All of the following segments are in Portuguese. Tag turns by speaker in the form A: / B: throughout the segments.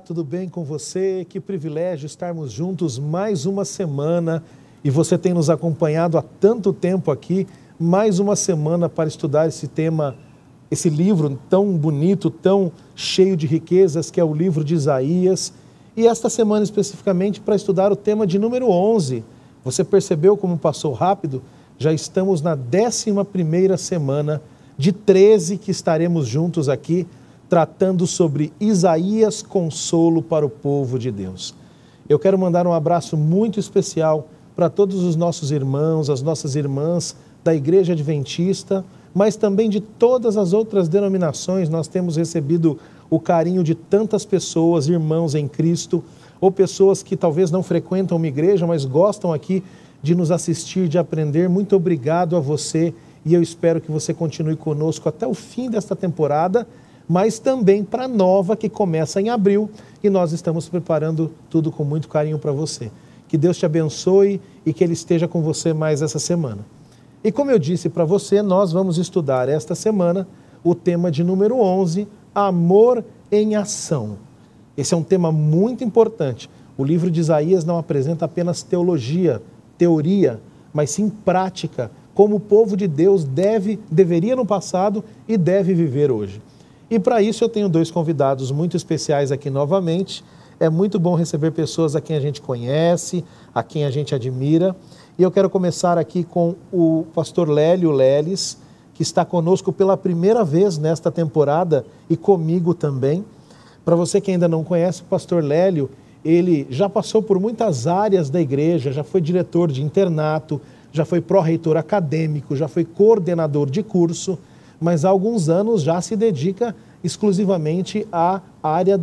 A: tudo bem com você? Que privilégio estarmos juntos mais uma semana e você tem nos acompanhado há tanto tempo aqui, mais uma semana para estudar esse tema, esse livro tão bonito, tão cheio de riquezas que é o livro de Isaías, e esta semana especificamente para estudar o tema de número 11. Você percebeu como passou rápido? Já estamos na 11ª semana de 13 que estaremos juntos aqui, tratando sobre Isaías, consolo para o povo de Deus. Eu quero mandar um abraço muito especial para todos os nossos irmãos, as nossas irmãs da Igreja Adventista, mas também de todas as outras denominações. Nós temos recebido o carinho de tantas pessoas, irmãos em Cristo, ou pessoas que talvez não frequentam uma igreja, mas gostam aqui de nos assistir, de aprender. Muito obrigado a você e eu espero que você continue conosco até o fim desta temporada, mas também para a nova que começa em abril e nós estamos preparando tudo com muito carinho para você. Que Deus te abençoe e que Ele esteja com você mais essa semana. E como eu disse para você, nós vamos estudar esta semana o tema de número 11, Amor em Ação. Esse é um tema muito importante. O livro de Isaías não apresenta apenas teologia, teoria, mas sim prática, como o povo de Deus deveria no passado e deve viver hoje. E para isso eu tenho dois convidados muito especiais aqui novamente. É muito bom receber pessoas a quem a gente conhece, a quem a gente admira. E eu quero começar aqui com o pastor Lélio Leles, que está conosco pela primeira vez nesta temporada e comigo também. Para você que ainda não conhece, o pastor Lélio, ele já passou por muitas áreas da igreja, já foi diretor de internato, já foi pró-reitor acadêmico, já foi coordenador de curso, mas há alguns anos já se dedica exclusivamente à área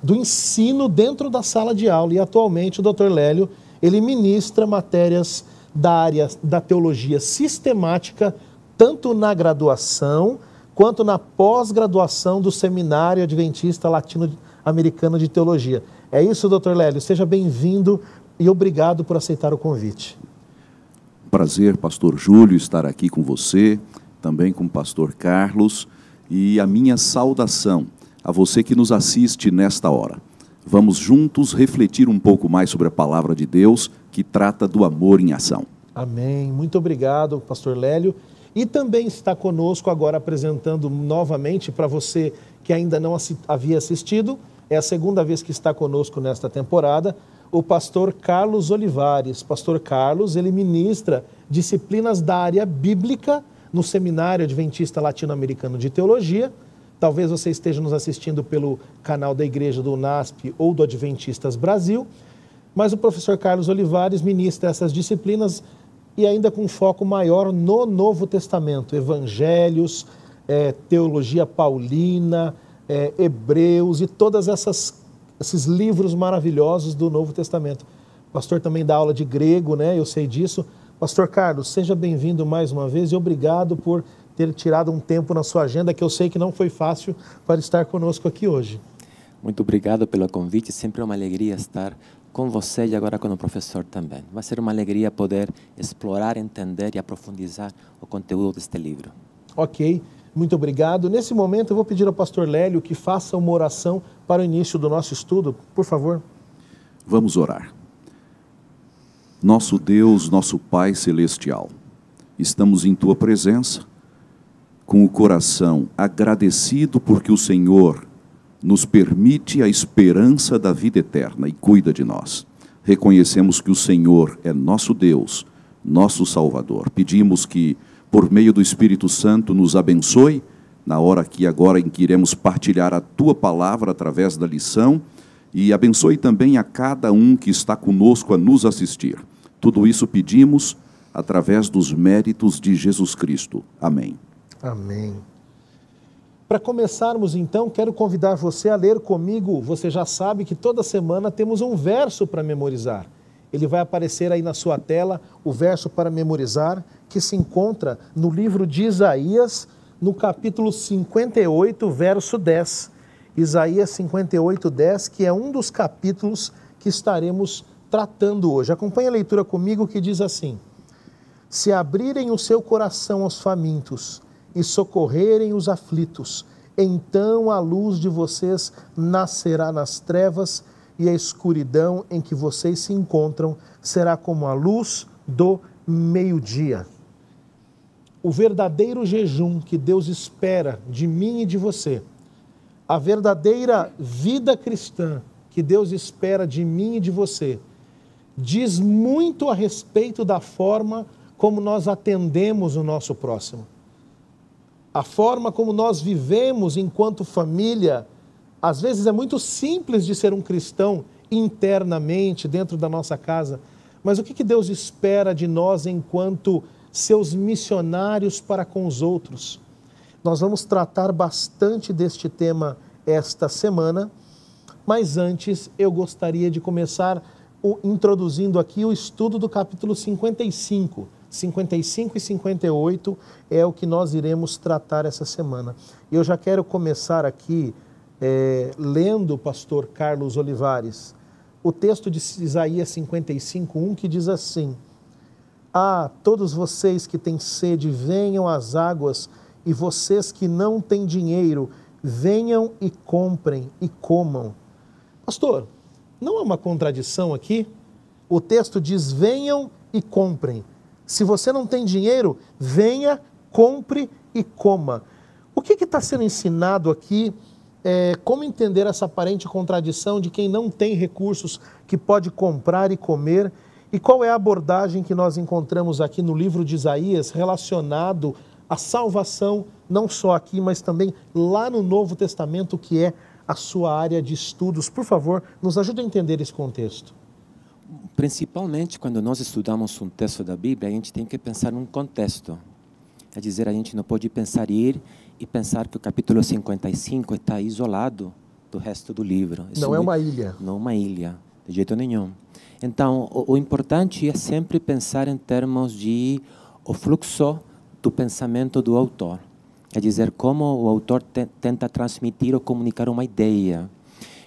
A: do ensino dentro da sala de aula. E atualmente o Dr. Lélio, ele ministra matérias da área da teologia sistemática, tanto na graduação quanto na pós-graduação do Seminário Adventista Latino-Americano de Teologia. É isso, Dr. Lélio. Seja bem-vindo e obrigado por aceitar o convite.
B: Prazer, pastor Júlio, estar aqui com você, também com o pastor Carlos, e a minha saudação a você que nos assiste nesta hora. Vamos juntos refletir um pouco mais sobre a palavra de Deus, que trata do amor em ação.
A: Amém. Muito obrigado, pastor Lélio. E também está conosco agora apresentando novamente para você que ainda não havia assistido, é a segunda vez que está conosco nesta temporada, o pastor Carlos Olivares. Pastor Carlos, ele ministra disciplinas da área bíblica no Seminário Adventista Latino-Americano de Teologia. Talvez você esteja nos assistindo pelo canal da Igreja do UNASP ou do Adventistas Brasil, mas o professor Carlos Olivares ministra essas disciplinas e ainda com foco maior no Novo Testamento, Evangelhos, Teologia Paulina, Hebreus e todas esses livros maravilhosos do Novo Testamento. O pastor também dá aula de grego, né? Eu sei disso. Pastor Carlos, seja bem-vindo mais uma vez e obrigado por ter tirado um tempo na sua agenda, que eu sei que não foi fácil, para estar conosco aqui hoje.
C: Muito obrigado pelo convite, sempre é uma alegria estar com você e agora com o professor também. Vai ser uma alegria poder explorar, entender e aprofundizar o conteúdo deste livro.
A: Ok, muito obrigado. Nesse momento eu vou pedir ao pastor Lélio que faça uma oração para o início do nosso estudo, por favor.
B: Vamos orar. Nosso Deus, nosso Pai Celestial, estamos em Tua presença, com o coração agradecido porque o Senhor nos permite a esperança da vida eterna e cuida de nós. Reconhecemos que o Senhor é nosso Deus, nosso Salvador. Pedimos que, por meio do Espírito Santo, nos abençoe na hora que agora em que iremos partilhar a Tua palavra através da lição e abençoe também a cada um que está conosco a nos assistir. Tudo isso pedimos através dos méritos de Jesus Cristo. Amém.
A: Amém. Para começarmos então, quero convidar você a ler comigo. Você já sabe que toda semana temos um verso para memorizar. Ele vai aparecer aí na sua tela, o verso para memorizar, que se encontra no livro de Isaías, no capítulo 58, verso 10. Isaías 58, 10, que é um dos capítulos que estaremos tratando hoje. Acompanhe a leitura comigo, que diz assim: Se abrirem o seu coração aos famintos e socorrerem os aflitos, então a luz de vocês nascerá nas trevas e a escuridão em que vocês se encontram será como a luz do meio-dia. O verdadeiro jejum que Deus espera de mim e de você, a verdadeira vida cristã que Deus espera de mim e de você, diz muito a respeito da forma como nós atendemos o nosso próximo. A forma como nós vivemos enquanto família, às vezes é muito simples de ser um cristão internamente, dentro da nossa casa, mas o que Deus espera de nós enquanto seus missionários para com os outros? Nós vamos tratar bastante deste tema esta semana, mas antes eu gostaria de começar introduzindo aqui o estudo do capítulo 55. 55 e 58 é o que nós iremos tratar essa semana. E eu já quero começar aqui lendo o pastor Carlos Olivares, o texto de Isaías 55:1, que diz assim: Ah, todos vocês que têm sede, venham às águas, e vocês que não têm dinheiro, venham e comprem e comam. Pastor, não há uma contradição aqui? O texto diz: venham e comprem. Se você não tem dinheiro, venha, compre e coma. O que está sendo ensinado aqui? Como entender essa aparente contradição de quem não tem recursos que pode comprar e comer? E qual é a abordagem que nós encontramos aqui no livro de Isaías relacionado à salvação, não só aqui, mas também lá no Novo Testamento, que é a sua área de estudos? Por favor, nos ajude a entender esse contexto.
C: Principalmente quando nós estudamos um texto da Bíblia, a gente tem que pensar num contexto. É dizer, a gente não pode ir e pensar que o capítulo 55 está isolado do resto do livro.
A: Não é uma ilha.
C: Não é uma ilha, de jeito nenhum. Então, o importante é sempre pensar em termos de o fluxo do pensamento do autor. É dizer, como o autor tenta transmitir ou comunicar uma ideia.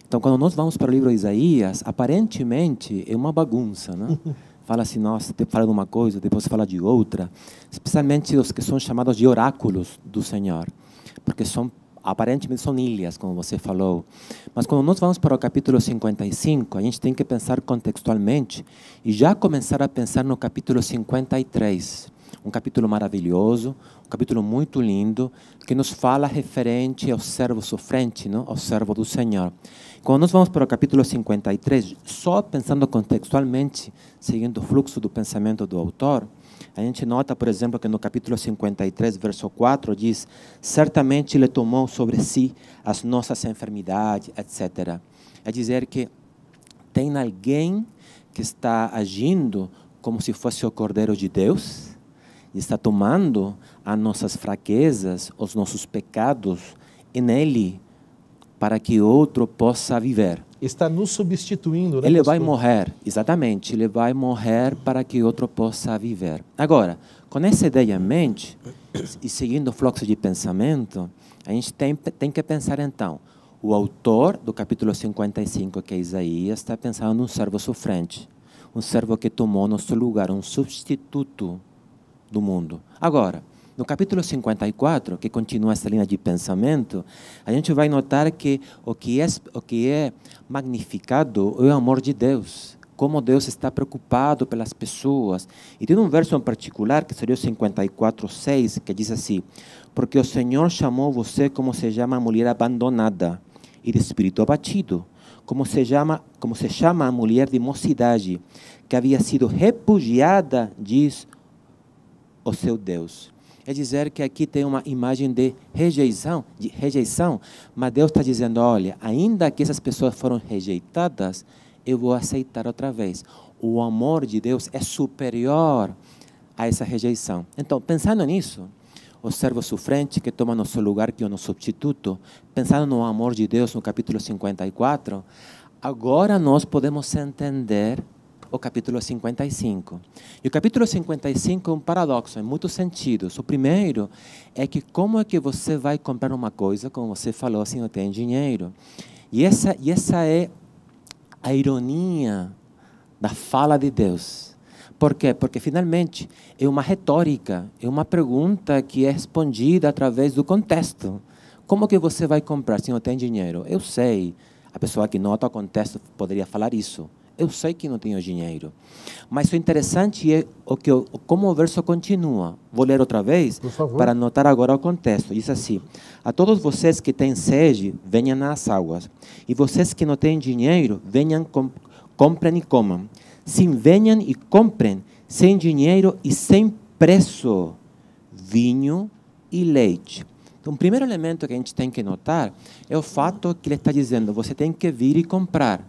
C: Então, quando nós vamos para o livro de Isaías, aparentemente é uma bagunça, né? Fala assim, nossa, fala de uma coisa, depois fala de outra. Especialmente os que são chamados de oráculos do Senhor. Porque aparentemente são ilhas, como você falou. Mas quando nós vamos para o capítulo 55, a gente tem que pensar contextualmente e já começar a pensar no capítulo 53. Um capítulo maravilhoso, um capítulo muito lindo, que nos fala referente ao servo sofrente, não? Ao servo do Senhor. Quando nós vamos para o capítulo 53, só pensando contextualmente, seguindo o fluxo do pensamento do autor, a gente nota, por exemplo, que no capítulo 53, verso 4, diz: certamente ele tomou sobre si as nossas enfermidades, etc. É dizer que tem alguém que está agindo como se fosse o Cordeiro de Deus, e está tomando as nossas fraquezas, os nossos pecados, nele, para que outro possa viver.
A: Está nos substituindo, né?
C: Ele vai morrer, exatamente, ele vai morrer para que outro possa viver. Agora, com essa ideia em mente, e seguindo o fluxo de pensamento, a gente tem que pensar então, o autor do capítulo 55, que é Isaías, está pensando num servo sofrente, um servo que tomou nosso lugar, um substituto do mundo. Agora, no capítulo 54, que continua essa linha de pensamento, a gente vai notar que o que é magnificado é o amor de Deus, como Deus está preocupado pelas pessoas. E tem um verso em particular, que seria o 54:6, que diz assim: porque o Senhor chamou você como se chama a mulher abandonada e de espírito abatido, como se chama a mulher de mocidade, que havia sido repudiada, diz o seu Deus. É dizer que aqui tem uma imagem de rejeição, mas Deus está dizendo, olha, ainda que essas pessoas foram rejeitadas, eu vou aceitar outra vez. O amor de Deus é superior a essa rejeição. Então, pensando nisso, o servo sofrente que toma nosso lugar, que é o nosso substituto, pensando no amor de Deus no capítulo 54, agora nós podemos entender o capítulo 55. E o capítulo 55 é um paradoxo, em muitos sentidos. O primeiro é que como é que você vai comprar uma coisa, como você falou, se não tem dinheiro? E essa é a ironia da fala de Deus. Por quê? Porque, finalmente, é uma retórica, é uma pergunta que é respondida através do contexto. como que você vai comprar se não tem dinheiro? Eu sei, a pessoa que nota o contexto poderia falar isso. Eu sei que não tenho dinheiro. Mas o interessante é como o verso continua. Vou ler outra vez para notar agora o contexto. Diz assim: a todos vocês que têm sede, venham às águas. E vocês que não têm dinheiro, venham, comprem e comam. Sim, venham e comprem, sem dinheiro e sem preço, vinho e leite. Então, o primeiro elemento que a gente tem que notar é o fato que ele está dizendo: você tem que vir e comprar.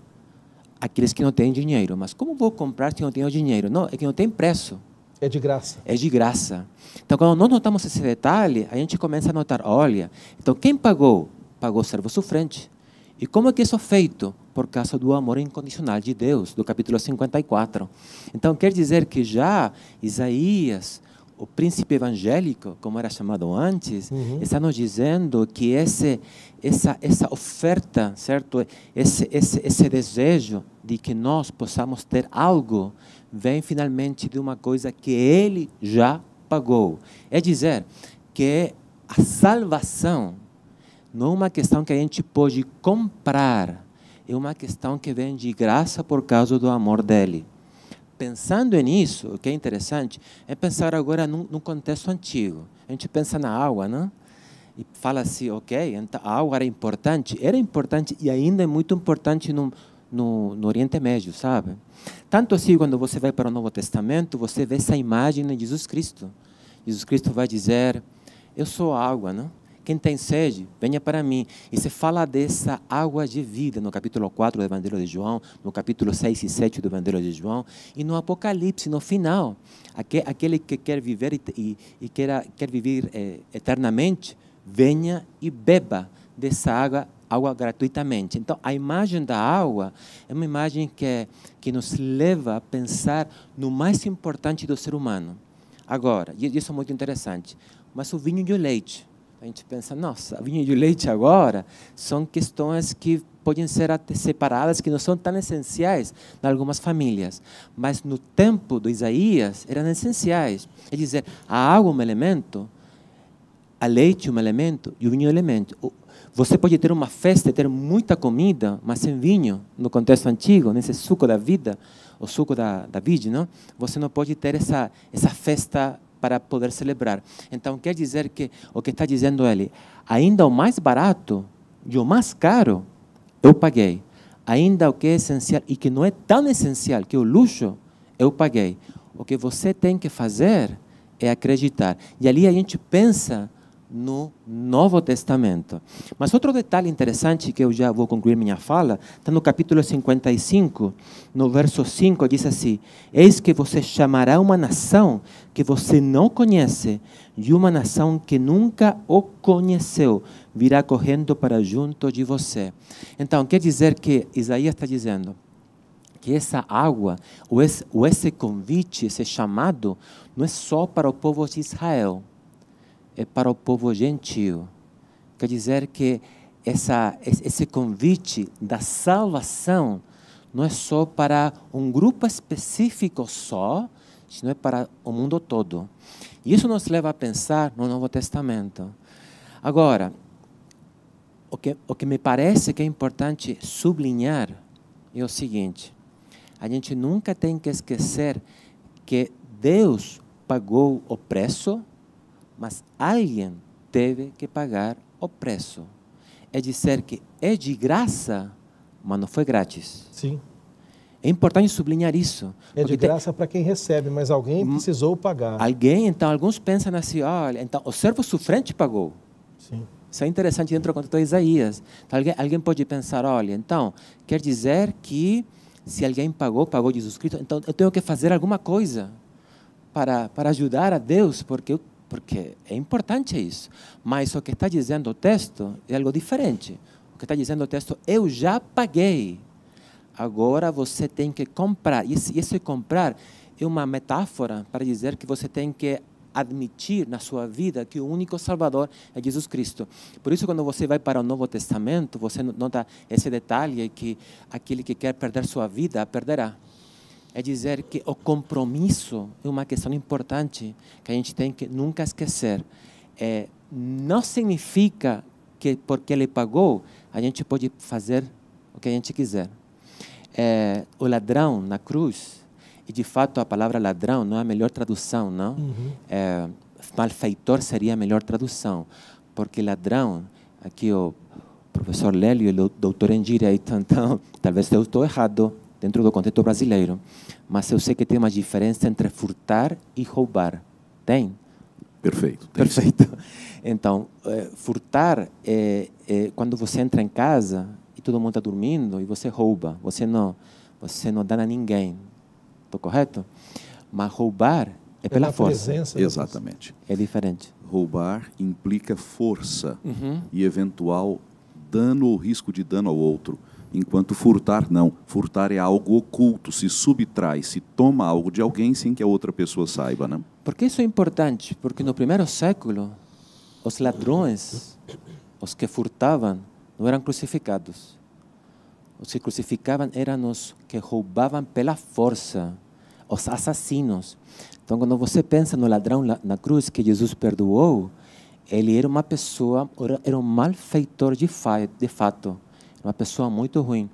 C: Aqueles que não têm dinheiro. Mas como vou comprar se não tenho dinheiro? Não, é que não tem preço.
A: É de graça.
C: É de graça. Então, quando nós notamos esse detalhe, a gente começa a notar, olha, então quem pagou? Pagou o servo sofrente. E como é que isso é feito? Por causa do amor incondicional de Deus, do capítulo 54. Então, quer dizer que já Isaías, o príncipe evangélico, como era chamado antes, está nos dizendo que essa oferta, certo? Esse desejo de que nós possamos ter algo, vem finalmente de uma coisa que Ele já pagou. É dizer, que a salvação não é uma questão que a gente pode comprar, é uma questão que vem de graça por causa do amor dEle. Pensando nisso, o que é interessante é pensar agora num contexto antigo. A gente pensa na água, não? E fala assim, ok, então a água era importante e ainda é muito importante no Oriente Médio, sabe? Tanto assim, quando você vai para o Novo Testamento, você vê essa imagem de Jesus Cristo. Jesus Cristo vai dizer, eu sou a água, não? Quem tem sede, venha para mim. E se fala dessa água de vida no capítulo 4 do Evangelho de João, no capítulo 6 e 7 do Evangelho de João, e no Apocalipse, no final. Aquele que quer viver e quer viver eternamente, venha e beba dessa água gratuitamente. Então, a imagem da água é uma imagem que nos leva a pensar no mais importante do ser humano. Agora, e isso é muito interessante, mas o vinho e o leite. A gente pensa, nossa, vinho e leite agora são questões que podem ser até separadas, que não são tão essenciais em algumas famílias. Mas no tempo do Isaías eram essenciais. É dizer, a água é um elemento, a leite é um elemento e o vinho é um elemento. Você pode ter uma festa e ter muita comida, mas sem vinho, no contexto antigo, nesse suco da vida, o suco da vide, não? Você não pode ter essa festa para poder celebrar. Então, quer dizer que o que está dizendo ele, ainda o mais barato e o mais caro, eu paguei. Ainda o que é essencial e que não é tão essencial, que é o luxo, eu paguei. O que você tem que fazer é acreditar. E ali a gente pensa no Novo Testamento. Mas outro detalhe interessante, que eu já vou concluir minha fala, está no capítulo 55, no verso 5, diz assim, eis que você chamará uma nação que você não conhece, e uma nação que nunca o conheceu, virá correndo para junto de você. Então, quer dizer que Isaías está dizendo que essa água, ou esse convite, esse chamado, não é só para o povo de Israel, é para o povo gentil. Quer dizer que esse convite da salvação não é só para um grupo específico só, não é para o mundo todo. E isso nos leva a pensar no Novo Testamento. Agora, o que me parece que é importante sublinhar é o seguinte, a gente nunca tem que esquecer que Deus pagou o preço, mas alguém teve que pagar o preço. É dizer que é de graça, mas não foi grátis.
A: Sim.
C: É importante sublinhar isso.
A: É de graça para quem recebe, mas alguém precisou pagar.
C: Alguém, então, alguns pensam assim, olha, então o servo sofrente pagou.
A: Sim.
C: Isso é interessante dentro do contexto de Isaías. Então, alguém pode pensar, olha, então, quer dizer que se alguém pagou Jesus Cristo, então eu tenho que fazer alguma coisa para ajudar a Deus, porque é importante isso. Mas o que está dizendo o texto é algo diferente. O que está dizendo o texto, eu já paguei. Agora você tem que comprar. E esse comprar é uma metáfora para dizer que você tem que admitir na sua vida que o único Salvador é Jesus Cristo. Por isso, quando você vai para o Novo Testamento, você nota esse detalhe que aquele que quer perder sua vida, a perderá. É dizer que o compromisso é uma questão importante que a gente tem que nunca esquecer. Não significa porque ele pagou, a gente pode fazer o que a gente quiser. O ladrão na cruz, e de fato a palavra ladrão não é a melhor tradução, não? Malfeitor seria a melhor tradução, porque ladrão, aqui o professor Lélio e o doutor em direito, então talvez eu estou errado dentro do contexto brasileiro, mas eu sei que tem uma diferença entre furtar e roubar. Tem?
B: Perfeito.
C: Perfeito. Então, furtar é quando você entra em casa e todo mundo está dormindo e você rouba. Você não dá a ninguém. Estou correto? Mas roubar é pela força.
B: Exatamente.
C: É diferente.
B: Roubar implica força e eventual dano ou risco de dano ao outro. Enquanto furtar, não. Furtar é algo oculto, se subtrai, se toma algo de alguém sem que a outra pessoa saiba, né?
C: Por que isso é importante? Porque no primeiro século, os ladrões, os que furtavam, não eram crucificados. Os que crucificavam eram os que roubavam pela força, os assassinos. Então, quando você pensa no ladrão na cruz que Jesus perdoou, ele era uma pessoa, era um malfeitor de fato. Uma pessoa muito ruim,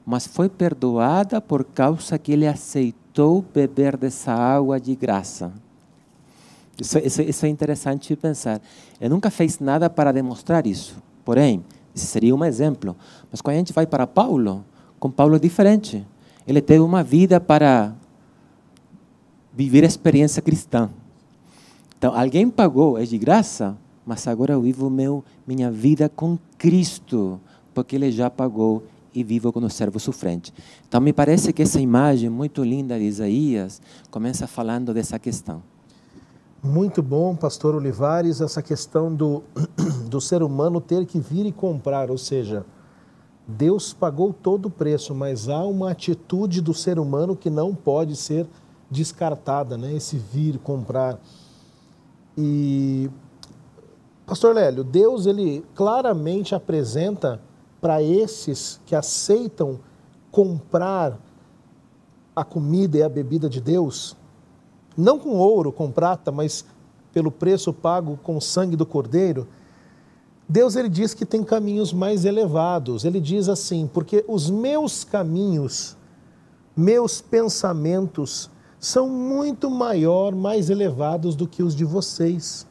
C: mas foi perdoada por causa que ele aceitou beber dessa água de graça. Isso é interessante pensar. Ele nunca fez nada para demonstrar isso. Porém, esse seria um exemplo. Mas quando a gente vai para Paulo, com Paulo é diferente. Ele teve uma vida para viver a experiência cristã. Então, alguém pagou, é de graça, mas agora eu vivo minha vida com Cristo, porque ele já pagou e vivo como servo sofrente. Então, me parece que essa imagem muito linda de Isaías começa falando dessa questão.
A: Muito bom, pastor Olivares, essa questão do ser humano ter que vir e comprar, ou seja, Deus pagou todo o preço, mas há uma atitude do ser humano que não pode ser descartada, né? Esse vir comprar. E, pastor Lélio, Deus ele claramente apresenta para esses que aceitam comprar a comida e a bebida de Deus, não com ouro, com prata, mas pelo preço pago com o sangue do Cordeiro, Deus ele diz que tem caminhos mais elevados. Ele diz assim, porque os meus caminhos, meus pensamentos são muito mais elevados do que os de vocês.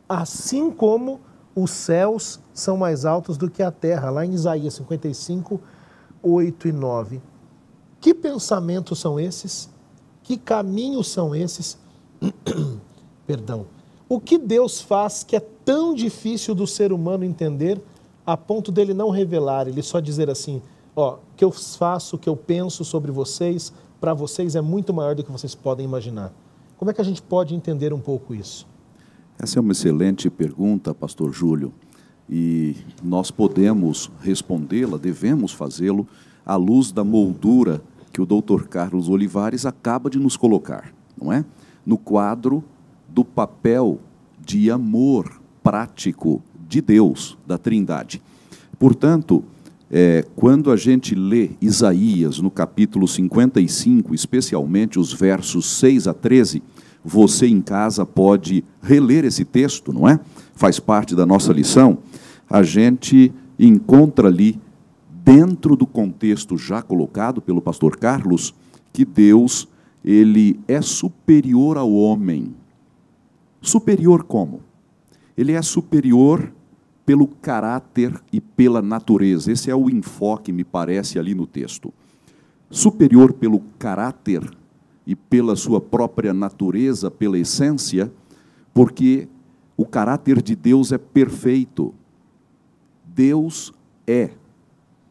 A: Assim como os céus são mais altos do que a terra, lá em Isaías 55, 8 e 9. Que pensamentos são esses? Que caminhos são esses? Perdão. O que Deus faz que é tão difícil do ser humano entender a ponto dele não revelar, ele só dizer assim, ó, o que eu faço, o que eu penso sobre vocês, para vocês é muito maior do que vocês podem imaginar. Como é que a gente pode entender um pouco isso?
B: Essa é uma excelente pergunta, pastor Júlio, e nós podemos respondê-la, devemos fazê-lo, à luz da moldura que o doutor Carlos Olivares acaba de nos colocar, não é? No quadro do papel de amor prático de Deus, da Trindade. Portanto, quando a gente lê Isaías no capítulo 55, especialmente os versos 6 a 13, você em casa pode reler esse texto, não é? Faz parte da nossa lição. A gente encontra ali, dentro do contexto já colocado pelo pastor Carlos, que Deus, ele é superior ao homem. Superior como? Ele é superior pelo caráter e pela natureza. Esse é o enfoque, me parece, ali no texto. Superior pelo caráter e pela sua própria natureza, pela essência, porque o caráter de Deus é perfeito. Deus é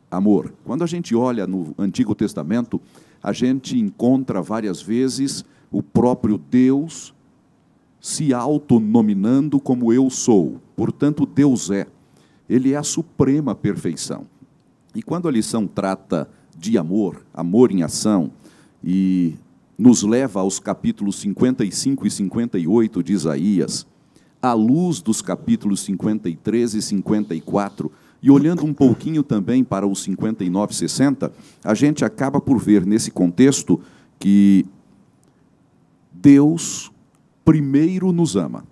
B: amor. Quando a gente olha no Antigo Testamento, a gente encontra várias vezes o próprio Deus se autonominando como eu sou. Portanto, Deus é. Ele é a suprema perfeição. E quando a lição trata de amor, amor em ação, e nos leva aos capítulos 55 e 58 de Isaías, à luz dos capítulos 53 e 54, e olhando um pouquinho também para os 59 e 60, a gente acaba por ver nesse contexto que Deus primeiro nos ama.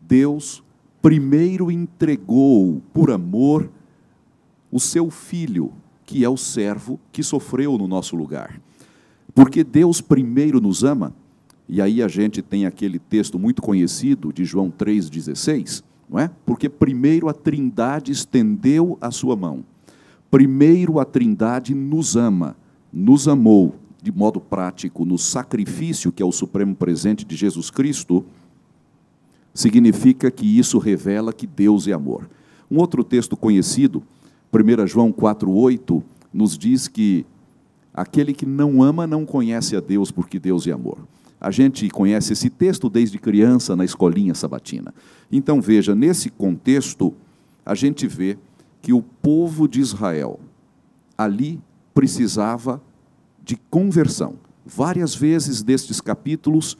B: Deus primeiro entregou por amor o seu filho, que é o servo que sofreu no nosso lugar. Porque Deus primeiro nos ama, e aí a gente tem aquele texto muito conhecido de João 3,16, não é? Porque primeiro a Trindade estendeu a sua mão. Primeiro a Trindade nos ama, nos amou de modo prático no sacrifício, que é o supremo presente de Jesus Cristo. Significa que isso revela que Deus é amor. Um outro texto conhecido, 1 João 4,8, nos diz que aquele que não ama não conhece a Deus, porque Deus é amor. A gente conhece esse texto desde criança na escolinha sabatina. Então, veja, nesse contexto, a gente vê que o povo de Israel ali precisava de conversão. Várias vezes destes capítulos,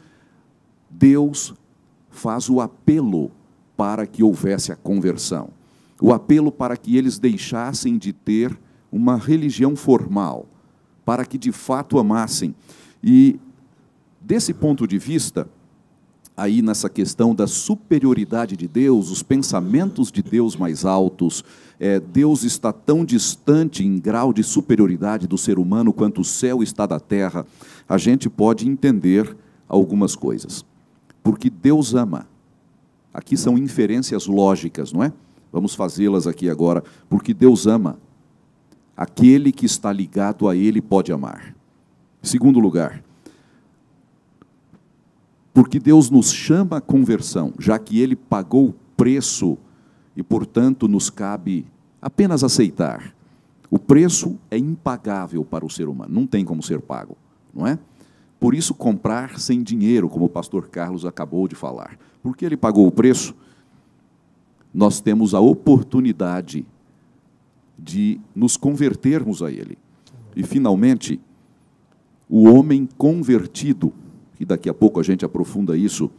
B: Deus faz o apelo para que houvesse a conversão. O apelo para que eles deixassem de ter uma religião formal, para que de fato amassem. E desse ponto de vista, aí nessa questão da superioridade de Deus, os pensamentos de Deus mais altos, Deus está tão distante em grau de superioridade do ser humano quanto o céu está da terra, a gente pode entender algumas coisas. Porque Deus ama. Aqui são inferências lógicas, não é? Vamos fazê-las aqui agora. Porque Deus ama. Aquele que está ligado a Ele pode amar. Segundo lugar, porque Deus nos chama à conversão, já que Ele pagou o preço e, portanto, nos cabe apenas aceitar. O preço é impagável para o ser humano, não tem como ser pago, não é? Por isso, comprar sem dinheiro, como o pastor Carlos acabou de falar. Porque Ele pagou o preço, nós temos a oportunidade de nos convertermos a Ele. E, finalmente, o homem convertido, e daqui a pouco a gente aprofunda isso,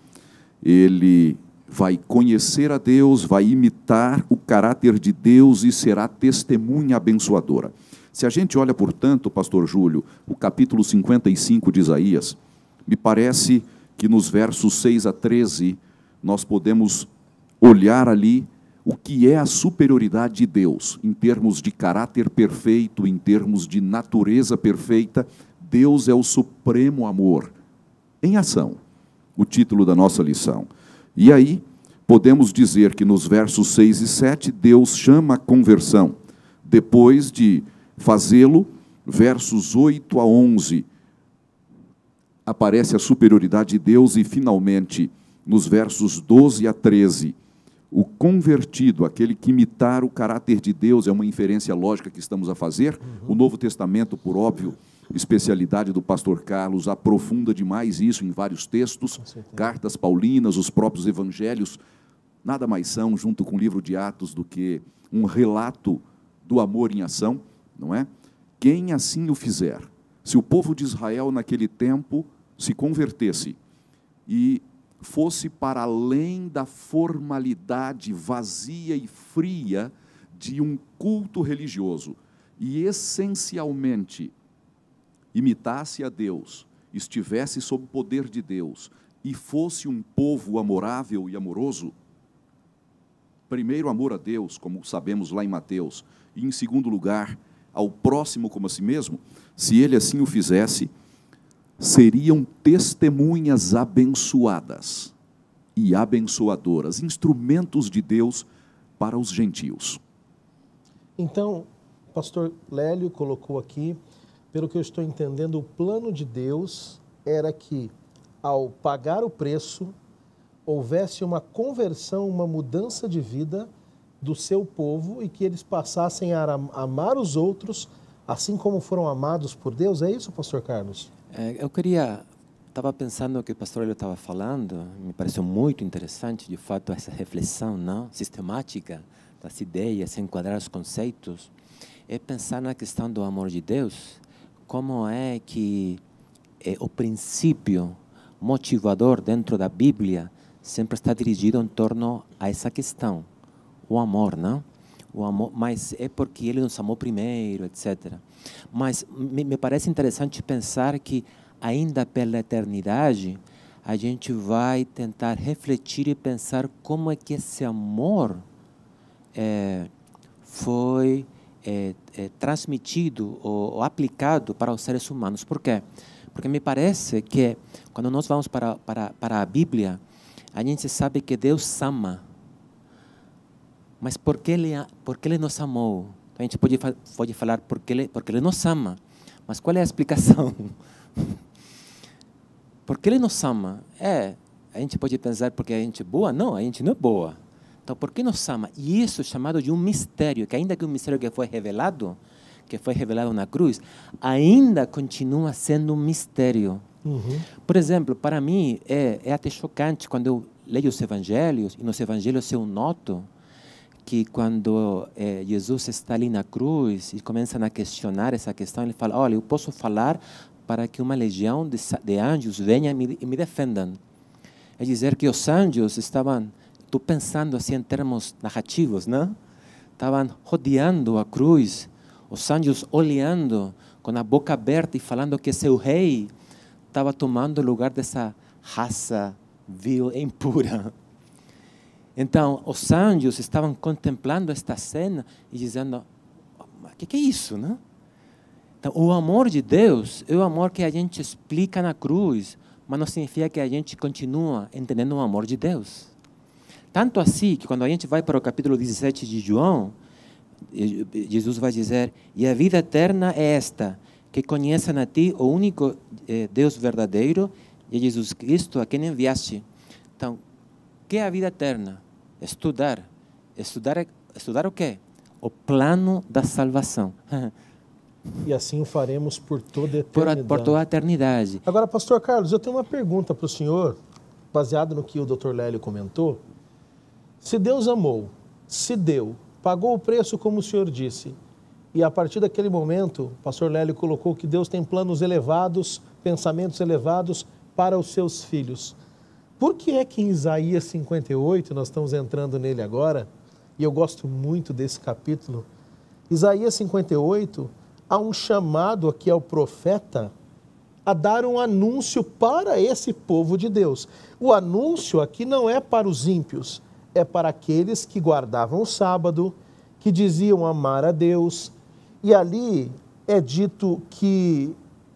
B: ele vai conhecer a Deus, vai imitar o caráter de Deus e será testemunha abençoadora. Se a gente olha, portanto, pastor Júlio, o capítulo 55 de Isaías, me parece que nos versos 6 a 13, nós podemos olhar ali o que é a superioridade de Deus, em termos de caráter perfeito, em termos de natureza perfeita. Deus é o supremo amor, em ação, o título da nossa lição. E aí, podemos dizer que nos versos 6 e 7, Deus chama a conversão. Depois de fazê-lo, versos 8 a 11, aparece a superioridade de Deus e, finalmente, nos versos 12 a 13, o convertido, aquele que imitar o caráter de Deus, é uma inferência lógica que estamos a fazer. O Novo Testamento, por óbvio, especialidade do pastor Carlos, aprofunda demais isso em vários textos, cartas paulinas, os próprios evangelhos, nada mais são, junto com o livro de Atos, do que um relato do amor em ação, não é? Quem assim o fizer, se o povo de Israel naquele tempo se convertesse e fosse para além da formalidade vazia e fria de um culto religioso e essencialmente imitasse a Deus, estivesse sob o poder de Deus e fosse um povo amorável e amoroso, primeiro amor a Deus, como sabemos lá em Mateus, e em segundo lugar, ao próximo como a si mesmo, se ele assim o fizesse, seriam testemunhas abençoadas e abençoadoras, instrumentos de Deus para os gentios.
A: Então, o pastor Lélio colocou aqui, pelo que eu estou entendendo, o plano de Deus era que, ao pagar o preço, houvesse uma conversão, uma mudança de vida do seu povo e que eles passassem a amar os outros, assim como foram amados por Deus. É isso, pastor Carlos?
C: Estava pensando o que o pastor ele estava falando, me pareceu muito interessante, de fato, essa reflexão, não, sistemática das ideias, enquadrar os conceitos, é pensar na questão do amor de Deus, como é que o princípio motivador dentro da Bíblia sempre está dirigido em torno a essa questão, o amor, não? O amor, mas é porque ele nos amou primeiro, etc. Mas me parece interessante pensar que, ainda pela eternidade, a gente vai tentar refletir e pensar como é que esse amor foi transmitido ou aplicado para os seres humanos. Por quê? Porque me parece que quando nós vamos para a Bíblia, a gente sabe que Deus ama. Mas por que Ele nos amou? A gente pode falar porque ele nos ama. Mas qual é a explicação? Porque Ele nos ama? A gente pode pensar porque a gente é boa? Não, a gente não é boa. Então, por que nos ama? E isso é chamado de um mistério, que ainda que um mistério que foi revelado na cruz, ainda continua sendo um mistério.
A: Uhum.
C: Por exemplo, para mim, é até chocante quando eu leio os evangelhos, e nos evangelhos eu noto que quando Jesus está ali na cruz e começam a questionar essa questão, ele fala, olha, eu posso falar para que uma legião de anjos venha e me defendam. É dizer que os anjos estavam, estou pensando assim em termos narrativos, né? Estavam rodeando a cruz, os anjos olhando com a boca aberta e falando que seu rei estava tomando o lugar dessa raça vil e impura. Então, os anjos estavam contemplando esta cena e dizendo, o que é isso, né? Então, o amor de Deus é o amor que a gente explica na cruz, mas não significa que a gente continua entendendo o amor de Deus. Tanto assim que quando a gente vai para o capítulo 17 de João, Jesus vai dizer, e a vida eterna é esta, que conheçam a ti, o único Deus verdadeiro, e Jesus Cristo, a quem enviaste. Então, o que é a vida eterna? Estudar o quê? O plano da salvação.
A: E assim o faremos por toda a eternidade.
C: Por toda a eternidade.
A: Agora, pastor Carlos, eu tenho uma pergunta para o senhor, baseado no que o Dr. Lélio comentou. Se Deus amou, se deu, pagou o preço como o senhor disse, e a partir daquele momento, o pastor Lélio colocou que Deus tem planos elevados, pensamentos elevados para os seus filhos. Por que é que em Isaías 58, nós estamos entrando nele agora, e eu gosto muito desse capítulo, Isaías 58, há um chamado aqui ao profeta a dar um anúncio para esse povo de Deus. O anúncio aqui não é para os ímpios, é para aqueles que guardavam o sábado, que diziam amar a Deus. E ali é dito que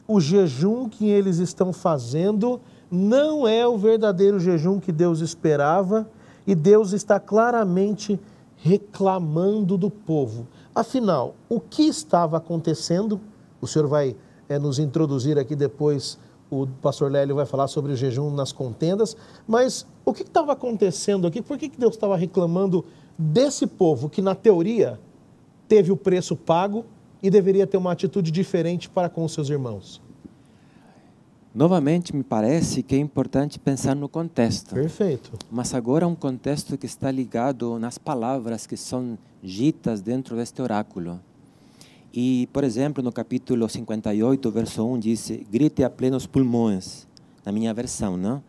A: o jejum que eles estão fazendo não é o verdadeiro jejum que Deus esperava, e Deus está claramente reclamando do povo. Afinal, o que estava acontecendo? O senhor vai nos introduzir aqui depois, o pastor Lélio vai falar sobre o jejum nas contendas, mas o que estava acontecendo aqui? Por que Deus estava reclamando desse povo que, na teoria, teve o preço pago e deveria ter uma atitude diferente para com os seus irmãos?
C: Novamente, me parece que é importante pensar no contexto.
A: Perfeito.
C: Mas agora um contexto que está ligado nas palavras que são ditas dentro deste oráculo. E, por exemplo, no capítulo 58, verso 1, diz, grite a plenos pulmões, na minha versão, não?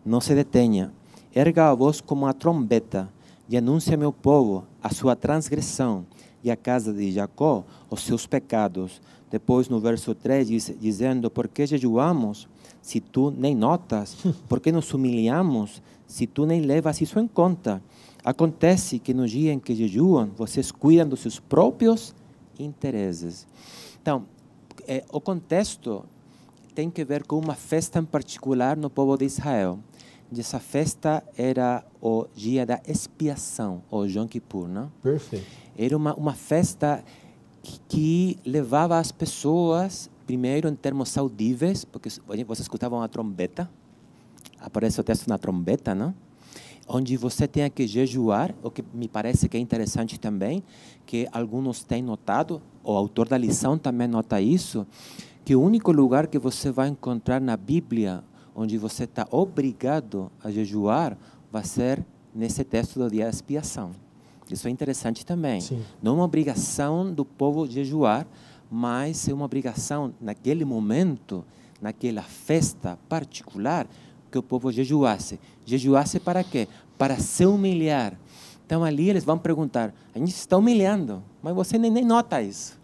C: Não se detenha, erga a voz como a trombeta, e anúncia ao meu povo a sua transgressão, e a casa de Jacó os seus pecados. Depois, no verso 3, diz, dizendo, por que jejuamos, se tu nem notas? Por que nos humilhamos, se tu nem levas isso em conta? Acontece que no dia em que jejuam, vocês cuidam dos seus próprios interesses. Então, o contexto tem que ver com uma festa em particular no povo de Israel. Essa festa era o dia da expiação, o Yom Kippur, não?
A: Perfeito.
C: Era uma festa que levava as pessoas, primeiro em termos audíveis, porque você escutava uma trombeta, aparece o texto na trombeta, não? Onde você tem que jejuar, o que me parece que é interessante também, que alguns têm notado, o autor da lição também nota isso, que o único lugar que você vai encontrar na Bíblia onde você está obrigado a jejuar vai ser nesse texto do dia da expiação. Isso é interessante também.
A: Sim.
C: Não é uma obrigação do povo jejuar, mas é uma obrigação naquele momento, naquela festa particular, que o povo jejuasse. Jejuasse para quê? Para se humilhar. Então ali eles vão perguntar, a gente está humilhando, mas você nem nota isso.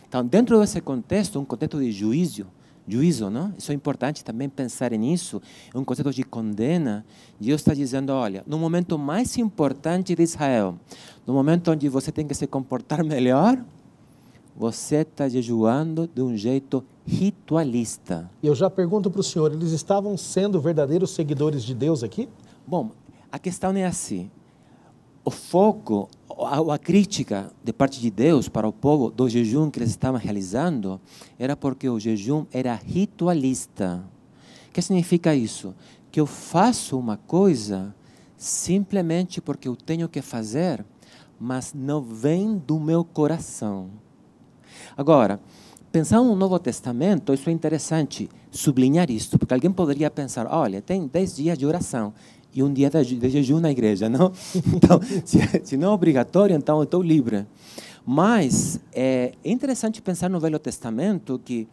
C: Então dentro desse contexto, um contexto de juízo, juízo, não? Isso é importante também pensar nisso. É um conceito de condena. Deus está dizendo, olha, no momento mais importante de Israel, no momento onde você tem que se comportar melhor, você está jejuando de um jeito ritualista.
A: E eu já pergunto para o senhor, eles estavam sendo verdadeiros seguidores de Deus aqui?
C: Bom, a questão é assim. O foco, a crítica de parte de Deus para o povo do jejum que eles estavam realizando era porque o jejum era ritualista. O que significa isso? Que eu faço uma coisa simplesmente porque eu tenho que fazer, mas não vem do meu coração. Agora, pensando no Novo Testamento, isso é interessante sublinhar isso, porque alguém poderia pensar, olha, tem 10 dias de oração e um dia de jejum na igreja, não? Então, se não é obrigatório, então eu estou livre. Mas é interessante pensar no Velho Testamento que,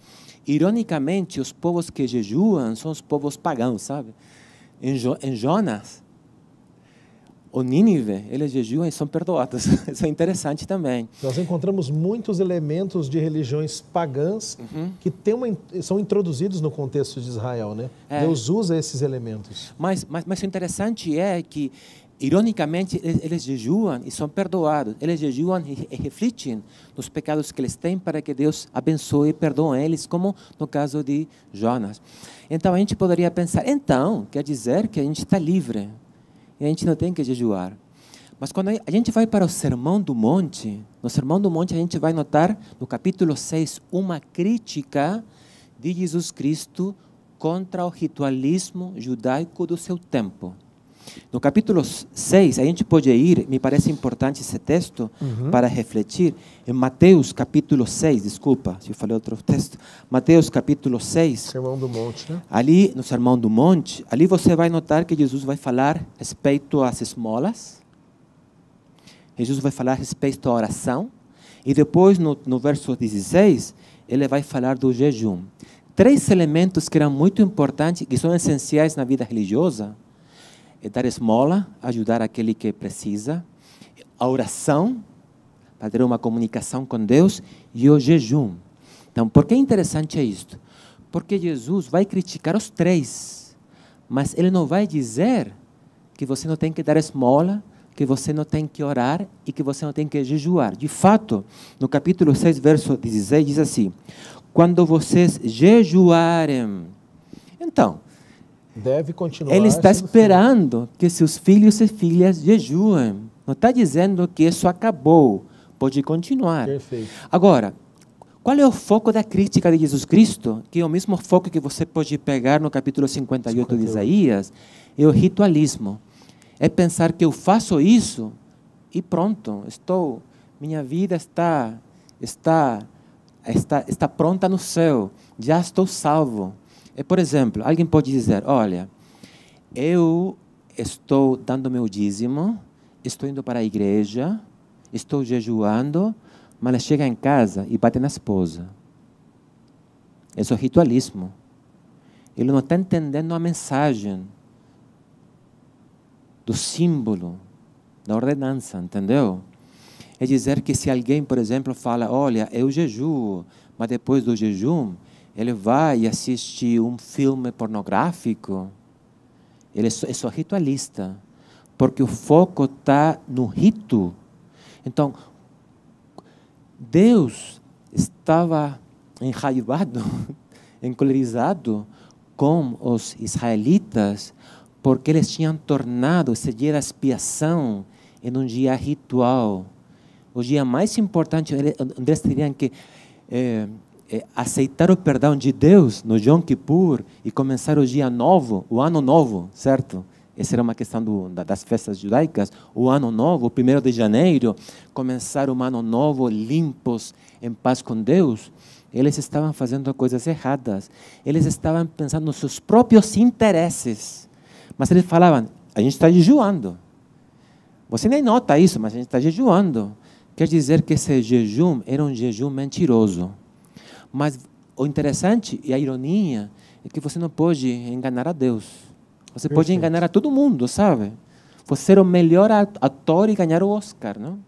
C: ironicamente, os povos que jejuam são os povos pagãos, sabe? Em Jonas, o Nínive, eles jejuam e são perdoados. Isso é interessante também.
A: Nós encontramos muitos elementos de religiões pagãs que são introduzidos no contexto de Israel, né? Deus usa esses elementos.
C: Mas o interessante é que, ironicamente, eles jejuam e são perdoados. Eles jejuam e refletem nos pecados que eles têm para que Deus abençoe e perdoe eles, como no caso de Jonas. Então, a gente poderia pensar, então, quer dizer que a gente está livre. E a gente não tem que jejuar. Mas quando a gente vai para o Sermão do Monte, no Sermão do Monte a gente vai notar, no capítulo 6, uma crítica de Jesus Cristo contra o ritualismo judaico do seu tempo. No capítulo 6, a gente pode ir, me parece importante esse texto para refletir, em Mateus capítulo 6, desculpa, se eu falei outro texto, Mateus capítulo 6,
A: Sermão do Monte, né?
C: Ali no Sermão do Monte, ali você vai notar que Jesus vai falar a respeito às esmolas, Jesus vai falar a respeito à oração, e depois no verso 16, ele vai falar do jejum. 3 elementos que eram muito importantes, que são essenciais na vida religiosa, é dar esmola, ajudar aquele que precisa, a oração, para ter uma comunicação com Deus, e o jejum. Então, por que é interessante isto? Porque Jesus vai criticar os 3, mas ele não vai dizer que você não tem que dar esmola, que você não tem que orar e que você não tem que jejuar. De fato, no capítulo 6, verso 16, diz assim, quando vocês jejuarem. Então,
A: deve continuar.
C: Ele está esperando que seus filhos e filhas jejuem. Não está dizendo que isso acabou. Pode continuar.
A: Perfeito.
C: Agora, qual é o foco da crítica de Jesus Cristo? Que é o mesmo foco que você pode pegar no capítulo 58 de Isaías. É o ritualismo. É pensar que eu faço isso e pronto. Minha vida está pronta no céu. Já estou salvo. Por exemplo, alguém pode dizer, olha, eu estou dando meu dízimo, estou indo para a igreja, estou jejuando, mas chega em casa e bate na esposa. Isso é ritualismo. Ele não está entendendo a mensagem do símbolo, da ordenança, entendeu? É dizer que se alguém, por exemplo, fala, olha, eu jejuo, mas depois do jejum, ele vai e assiste um filme pornográfico, ele é só ritualista, porque o foco está no rito. Então, Deus estava enraivado, encolerizado com os israelitas, porque eles tinham tornado esse dia da expiação em um dia ritual. O dia mais importante, onde eles teriam que aceitar o perdão de Deus no Yom Kippur e começar o dia novo, o ano novo, certo? Essa era uma questão das festas judaicas. O ano novo, o 1º de janeiro, começar um ano novo limpos, em paz com Deus. Eles estavam fazendo coisas erradas. Eles estavam pensando nos seus próprios interesses. Mas eles falavam, a gente está jejuando. Você nem nota isso, mas a gente está jejuando. Quer dizer que esse jejum era um jejum mentiroso. Mas o interessante e a ironia é que você não pode enganar a Deus. Você pode enganar a todo mundo, sabe? Você ser o melhor ator e ganhar o Oscar, não?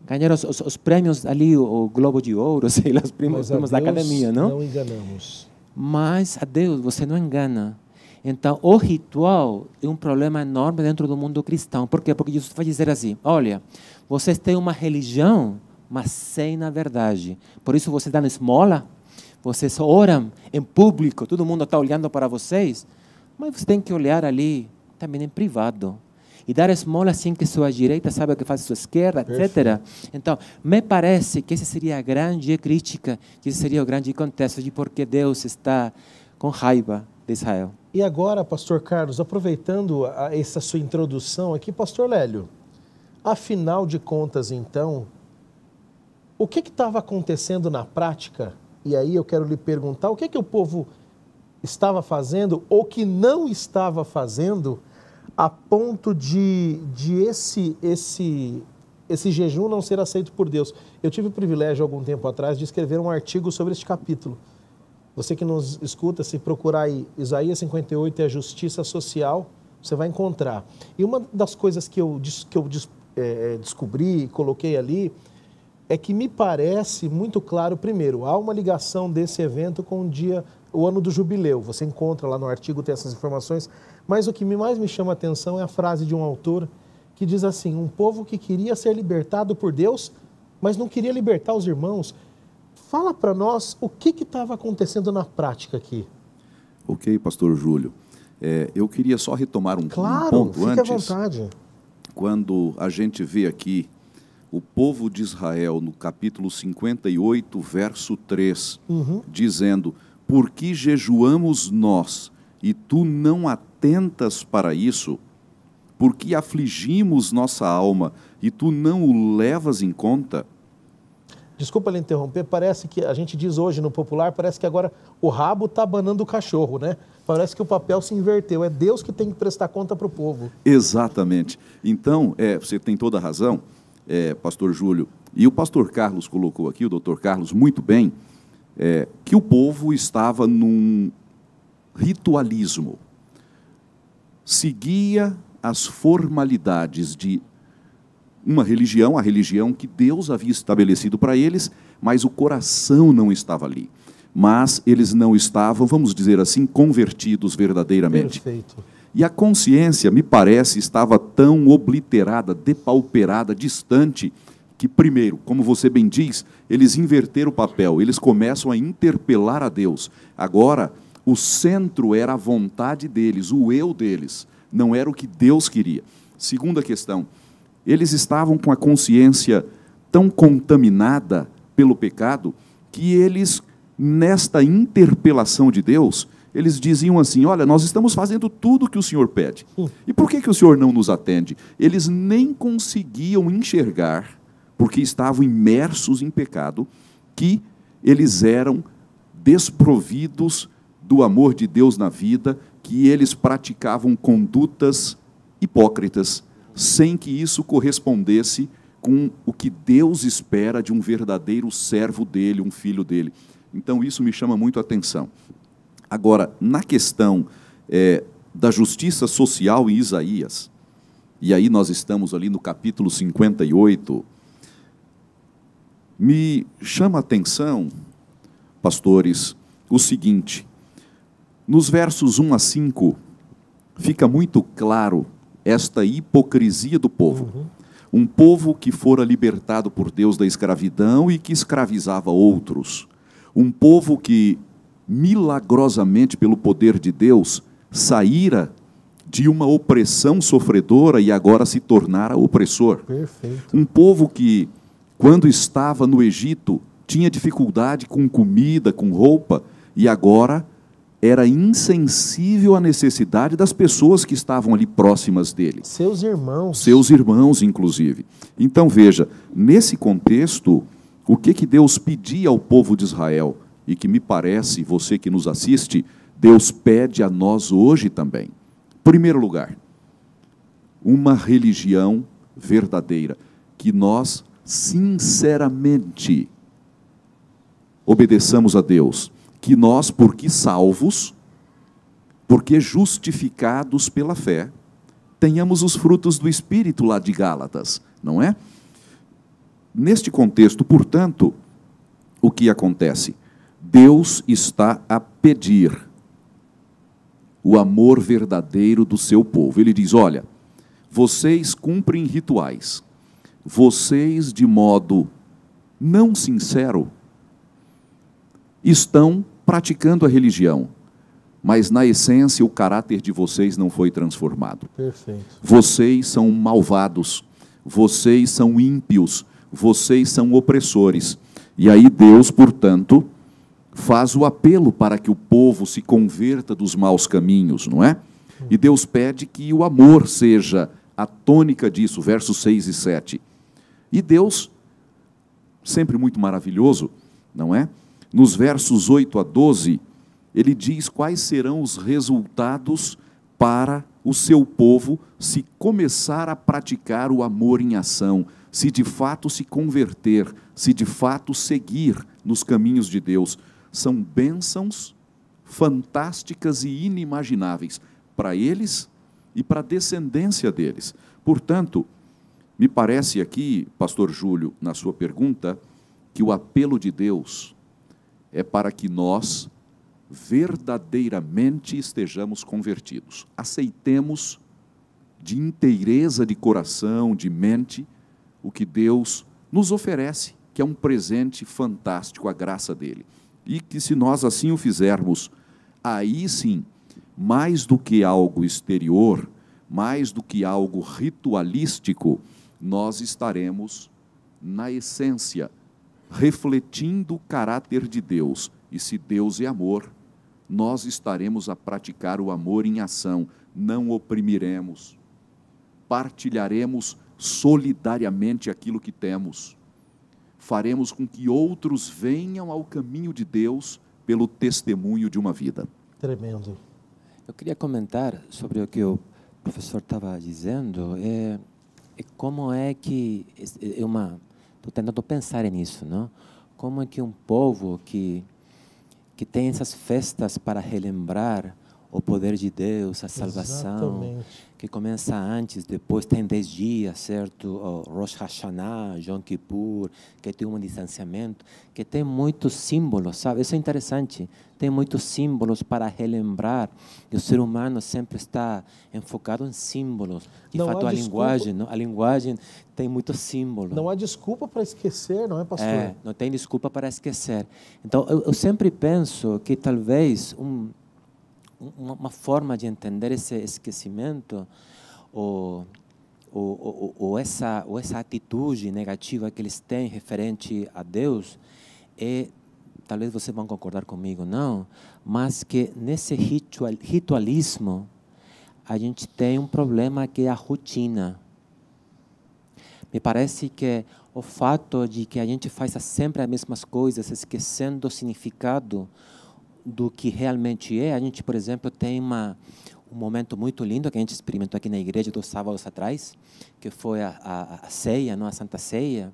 C: Ganhar os prêmios ali, o Globo de Ouro, sei lá, os prêmios da Academia, não?
A: Não enganamos.
C: mas a Deus você não engana. Então, o ritual é um problema enorme dentro do mundo cristão. Por quê? Porque Jesus vai dizer assim, olha, vocês têm uma religião, mas sem na verdade. Por isso vocês dão esmola, vocês oram em público, todo mundo está olhando para vocês, mas você tem que olhar ali também em privado. E dar esmola sem que sua direita saiba o que faz sua esquerda, etc. Então, me parece que essa seria a grande crítica, que esse seria o grande contexto de por que Deus está com raiva de Israel.
A: E agora, pastor Carlos, aproveitando essa sua introdução aqui, pastor Lélio, afinal de contas, então, o que estava acontecendo na prática? E aí eu quero lhe perguntar, o que o povo estava fazendo ou que não estava fazendo a ponto de esse jejum não ser aceito por Deus? Eu tive o privilégio, algum tempo atrás, de escrever um artigo sobre este capítulo. Você que nos escuta, se procurar aí, Isaías 58 é a justiça social, você vai encontrar. E uma das coisas que eu descobri e coloquei ali é que me parece muito claro, primeiro, há uma ligação desse evento com o ano do jubileu. Você encontra lá no artigo, tem essas informações, mas o que mais me chama a atenção é a frase de um autor que diz assim, um povo que queria ser libertado por Deus, mas não queria libertar os irmãos. Fala para nós o que estava acontecendo na prática aqui.
B: Ok, pastor Júlio. Eu queria só retomar um ponto
A: fique
B: antes.
A: à vontade.
B: Quando a gente vê aqui o povo de Israel, no capítulo 58, verso 3, dizendo, por que jejuamos nós, e tu não atentas para isso? Por que afligimos nossa alma, e tu não o levas em conta?
A: Desculpa lhe interromper, parece que a gente diz hoje no popular, parece que agora o rabo está abanando o cachorro, né? Parece que o papel se inverteu, é Deus que tem que prestar conta para o povo.
B: Exatamente. Então, você tem toda a razão, pastor Júlio, e o pastor Carlos colocou aqui, o doutor Carlos, muito bem, que o povo estava num ritualismo, seguia as formalidades de uma religião, a religião que Deus havia estabelecido para eles, mas o coração não estava ali. Mas eles não estavam, vamos dizer assim, convertidos verdadeiramente.
A: Perfeito.
B: E a consciência, me parece, estava tão obliterada, depauperada, distante, que primeiro, como você bem diz, eles inverteram o papel, eles começam a interpelar a Deus. Agora, o centro era a vontade deles, o eu deles, não era o que Deus queria. Segunda questão, eles estavam com a consciência tão contaminada pelo pecado que eles, nesta interpelação de Deus, eles diziam assim, olha, nós estamos fazendo tudo o que o Senhor pede. E por que o Senhor não nos atende? Eles nem conseguiam enxergar, porque estavam imersos em pecado, que eles eram desprovidos do amor de Deus na vida, que eles praticavam condutas hipócritas, sem que isso correspondesse com o que Deus espera de um verdadeiro servo dele, um filho dele. Então, isso me chama muito a atenção. Agora, na questão da justiça social em Isaías, e aí nós estamos ali no capítulo 58, me chama a atenção, pastores, o seguinte, nos versos 1 a 5, fica muito claro esta hipocrisia do povo. Um povo que fora libertado por Deus da escravidão e que escravizava outros. Um povo que, milagrosamente, pelo poder de Deus, saíra de uma opressão sofredora e agora se tornara opressor.
A: Perfeito.
B: Um povo que, quando estava no Egito, tinha dificuldade com comida, com roupa, e agora era insensível à necessidade das pessoas que estavam ali próximas dele.
A: Seus irmãos.
B: Seus irmãos, inclusive. Então, veja, nesse contexto, o que Deus pedia ao povo de Israel, e que me parece, você que nos assiste, Deus pede a nós hoje também. Primeiro lugar, uma religião verdadeira, que nós, sinceramente, obedeçamos a Deus, que nós, porque salvos, porque justificados pela fé, tenhamos os frutos do Espírito lá de Gálatas, não é? Neste contexto, portanto, o que acontece? Deus está a pedir o amor verdadeiro do seu povo. Ele diz: olha, vocês cumprem rituais, vocês, de modo não sincero, estão praticando a religião, mas na essência o caráter de vocês não foi transformado.
A: Perfeito.
B: Vocês são malvados, vocês são ímpios, vocês são opressores. E aí Deus, portanto, faz o apelo para que o povo se converta dos maus caminhos, não é? E Deus pede que o amor seja a tônica disso, versos 6 e 7. E Deus, sempre muito maravilhoso, não é? Nos versos 8 a 12, ele diz quais serão os resultados para o seu povo se começar a praticar o amor em ação, se de fato se converter, se de fato seguir nos caminhos de Deus. São bênçãos fantásticas e inimagináveis para eles e para a descendência deles. Portanto, me parece aqui, pastor Júlio, na sua pergunta, que o apelo de Deus é para que nós verdadeiramente estejamos convertidos. Aceitemos de inteireza de coração, de mente, o que Deus nos oferece, que é um presente fantástico, a graça dele. E que se nós assim o fizermos, aí sim, mais do que algo exterior, mais do que algo ritualístico, nós estaremos, na essência, refletindo o caráter de Deus. E se Deus é amor, nós estaremos a praticar o amor em ação, não oprimiremos, partilharemos solidariamente aquilo que temos, faremos com que outros venham ao caminho de Deus pelo testemunho de uma vida.
A: Tremendo.
C: Eu queria comentar sobre o que o professor estava dizendo, como é que, estou tentando pensar nisso, não? Como é que um povo que tem essas festas para relembrar o poder de Deus, a salvação,
A: Exatamente.
C: que começa antes, depois tem 10 dias, certo? O Rosh Hashanah, Yom Kippur, que tem um distanciamento, que tem muitos símbolos, sabe? Isso é interessante. Tem muitos símbolos para relembrar. E o ser humano sempre está enfocado em símbolos. De
A: Não
C: fato,
A: há
C: a linguagem, não? A linguagem tem muitos símbolos.
A: Não há desculpa para esquecer, não é, pastor?
C: Não tem desculpa para esquecer. Então, eu sempre penso que talvez uma forma de entender esse esquecimento ou essa atitude negativa que eles têm referente a Deus talvez vocês vão concordar comigo, não, mas que nesse ritualismo a gente tem um problema que é a rotina. Me parece que o fato de que a gente faz sempre as mesmas coisas, esquecendo o significado do que realmente é. A gente, por exemplo, tem um momento muito lindo que a gente experimentou aqui na igreja 2 sábados atrás, que foi a ceia, não, a Santa Ceia,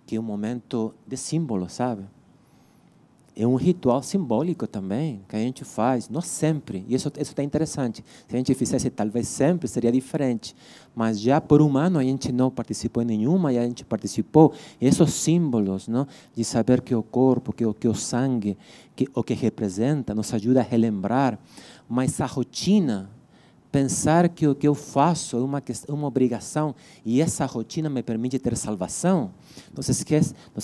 C: que é um momento de símbolo, sabe? É um ritual simbólico também que a gente faz, não sempre. E isso está interessante. Se a gente fizesse talvez sempre, seria diferente. Mas já por um ano a gente não participou em nenhuma e a gente participou. E esses símbolos, não, de saber que o corpo, que o sangue, o que representa, nos ajuda a relembrar. Mas a rotina, pensar que o que eu faço é uma obrigação e essa rotina me permite ter salvação, nos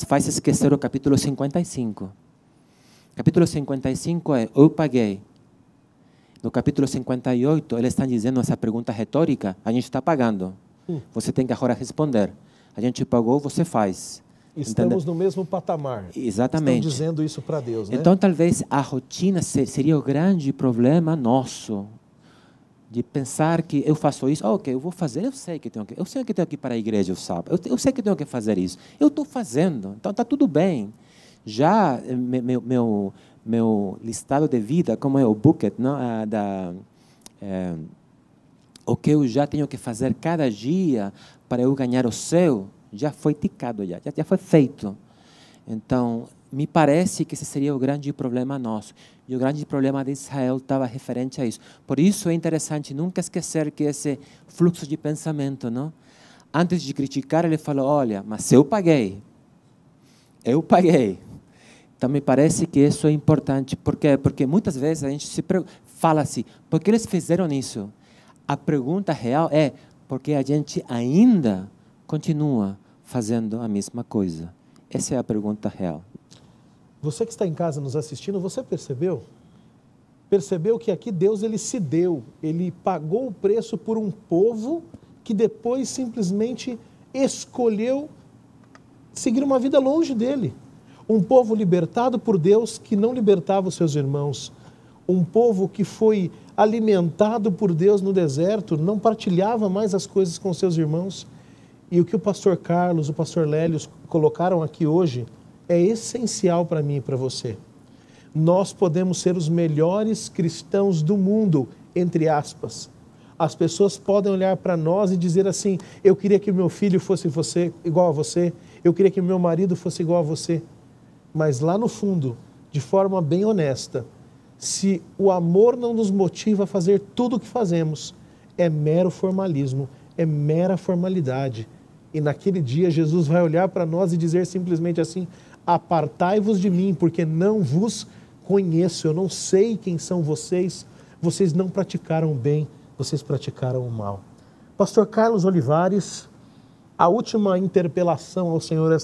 C: faz esquecer o capítulo 55. Capítulo 55 é: eu paguei. No capítulo 58, eles estão dizendo essa pergunta retórica: a gente está pagando. Você tem que agora responder. A gente pagou, você faz.
A: Estamos no mesmo patamar.
C: Exatamente.
A: Estão dizendo isso para Deus, né?
C: Então, talvez a rotina seria o grande problema nosso. De pensar que eu faço isso, ok, eu vou fazer, eu sei que tenho que ir para a igreja o sábado, eu sei que tenho que fazer isso. Eu estou fazendo, então está tudo bem. Já meu listado de vida, como é o bucket, não? O que eu já tenho que fazer cada dia para eu ganhar o céu, já foi ticado, já foi feito. Então, me parece que esse seria o grande problema nosso. E o grande problema de Israel estava referente a isso. Por isso é interessante nunca esquecer que esse fluxo de pensamento, não? Antes de criticar, ele falou: olha, mas eu paguei. Então, me parece que isso é importante. Por quê? Porque muitas vezes a gente fala assim, por que eles fizeram isso? A pergunta real é, porque a gente ainda continua fazendo a mesma coisa. Essa é a pergunta real.
A: Você que está em casa nos assistindo, você percebeu? Percebeu que aqui Deus ele se deu, ele pagou o preço por um povo que depois simplesmente escolheu seguir uma vida longe dele. Um povo libertado por Deus que não libertava os seus irmãos. Um povo que foi alimentado por Deus no deserto, não partilhava mais as coisas com seus irmãos. E o que o pastor Carlos, o pastor Lélios colocaram aqui hoje é essencial para mim e para você. Nós podemos ser os melhores cristãos do mundo, entre aspas. As pessoas podem olhar para nós e dizer assim, eu queria que meu filho fosse igual a você, eu queria que meu marido fosse igual a você. Mas lá no fundo, de forma bem honesta, se o amor não nos motiva a fazer tudo o que fazemos, é mero formalismo, é mera formalidade. E naquele dia Jesus vai olhar para nós e dizer simplesmente assim, apartai-vos de mim, porque não vos conheço, eu não sei quem são vocês, vocês não praticaram o bem, vocês praticaram o mal. Pastor Carlos Olivares, a última interpelação ao Senhor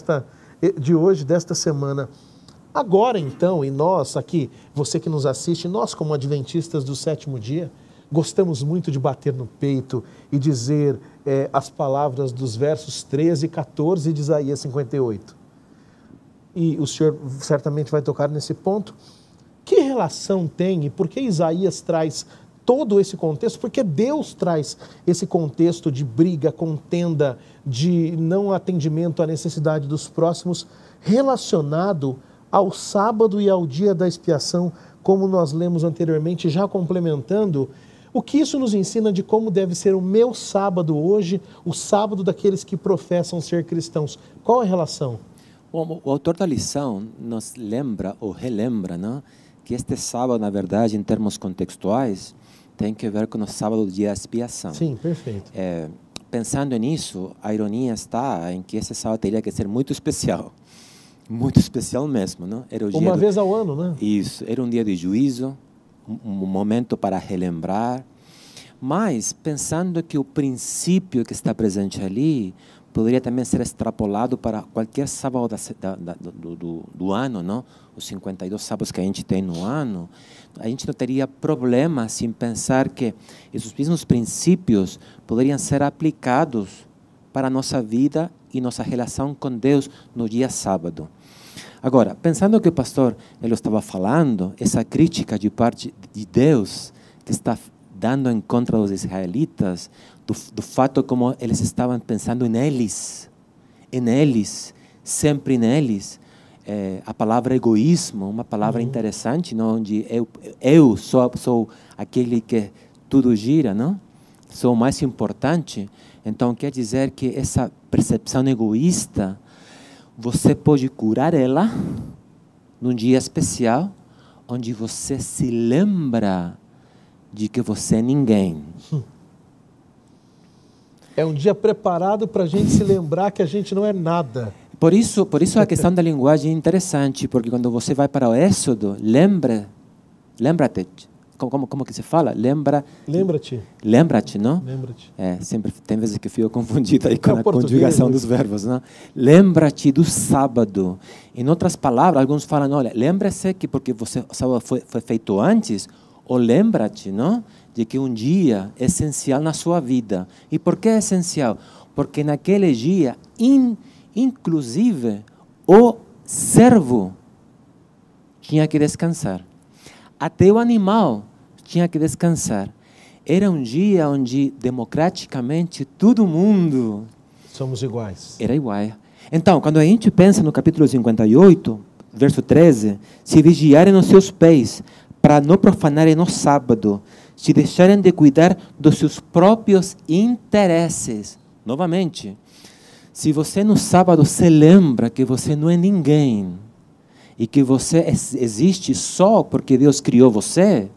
A: de hoje, desta semana. Agora então, e nós aqui, você que nos assiste, nós como adventistas do sétimo dia, gostamos muito de bater no peito e dizer as palavras dos versos 13 e 14 de Isaías 58. E o senhor certamente vai tocar nesse ponto. Que relação tem e por que Isaías traz todo esse contexto? Porque Deus traz esse contexto de briga, contenda, de não atendimento à necessidade dos próximos, relacionado ao sábado e ao dia da expiação, como nós lemos anteriormente, já complementando, o que isso nos ensina de como deve ser o meu sábado hoje, o sábado daqueles que professam ser cristãos. Qual é a relação?
C: O autor da lição nos lembra ou relembra, não? Que este sábado, na verdade, em termos contextuais, tem que ver com o sábado do dia da expiação.
A: Sim, perfeito.
C: Pensando nisso, a ironia está em que esse sábado teria que ser muito especial mesmo, não? Era o
A: Uma vez ao ano, né?
C: Isso, era um dia de juízo, um momento para relembrar, mas pensando que o princípio que está presente ali poderia também ser extrapolado para qualquer sábado do ano, não? Os 52 sábados que a gente tem no ano, a gente não teria problema em pensar que esses mesmos princípios poderiam ser aplicados para a nossa vida e nossa relação com Deus no dia sábado. Agora, pensando que o pastor ele estava falando, essa crítica de parte de Deus que está dando em contra dos israelitas, do fato como eles estavam pensando neles, sempre neles. A palavra egoísmo, uma palavra interessante, não? Onde eu sou aquele que tudo gira, não? Sou o mais importante. Então, quer dizer que essa percepção egoísta, você pode curar ela num dia especial, onde você se lembra de que você é ninguém.
A: É um dia preparado para a gente se lembrar que a gente não é nada.
C: Por isso a questão da linguagem é interessante, porque quando você vai para o Êxodo, lembra-te. Como que se fala?
A: Lembra-te.
C: Lembra-te, não?
A: Lembra-te.
C: Sempre tem vezes que eu fico confundido aí com a conjugação dos verbos, não? Lembra-te do sábado. Em outras palavras, alguns falam, olha, lembra-se que porque o sábado foi feito antes, ou lembra-te, não? De que um dia é essencial na sua vida. E por que é essencial? Porque naquele dia, inclusive, o servo tinha que descansar. Até o animal tinha que descansar. Era um dia onde, democraticamente, todo mundo...
A: Somos iguais.
C: Era igual. Então, quando a gente pensa no capítulo 58, verso 13, se vigiarem os seus pés, para não profanarem no sábado, se deixarem de cuidar dos seus próprios interesses. Novamente, se você no sábado se lembra que você não é ninguém, e que você existe só porque Deus criou você,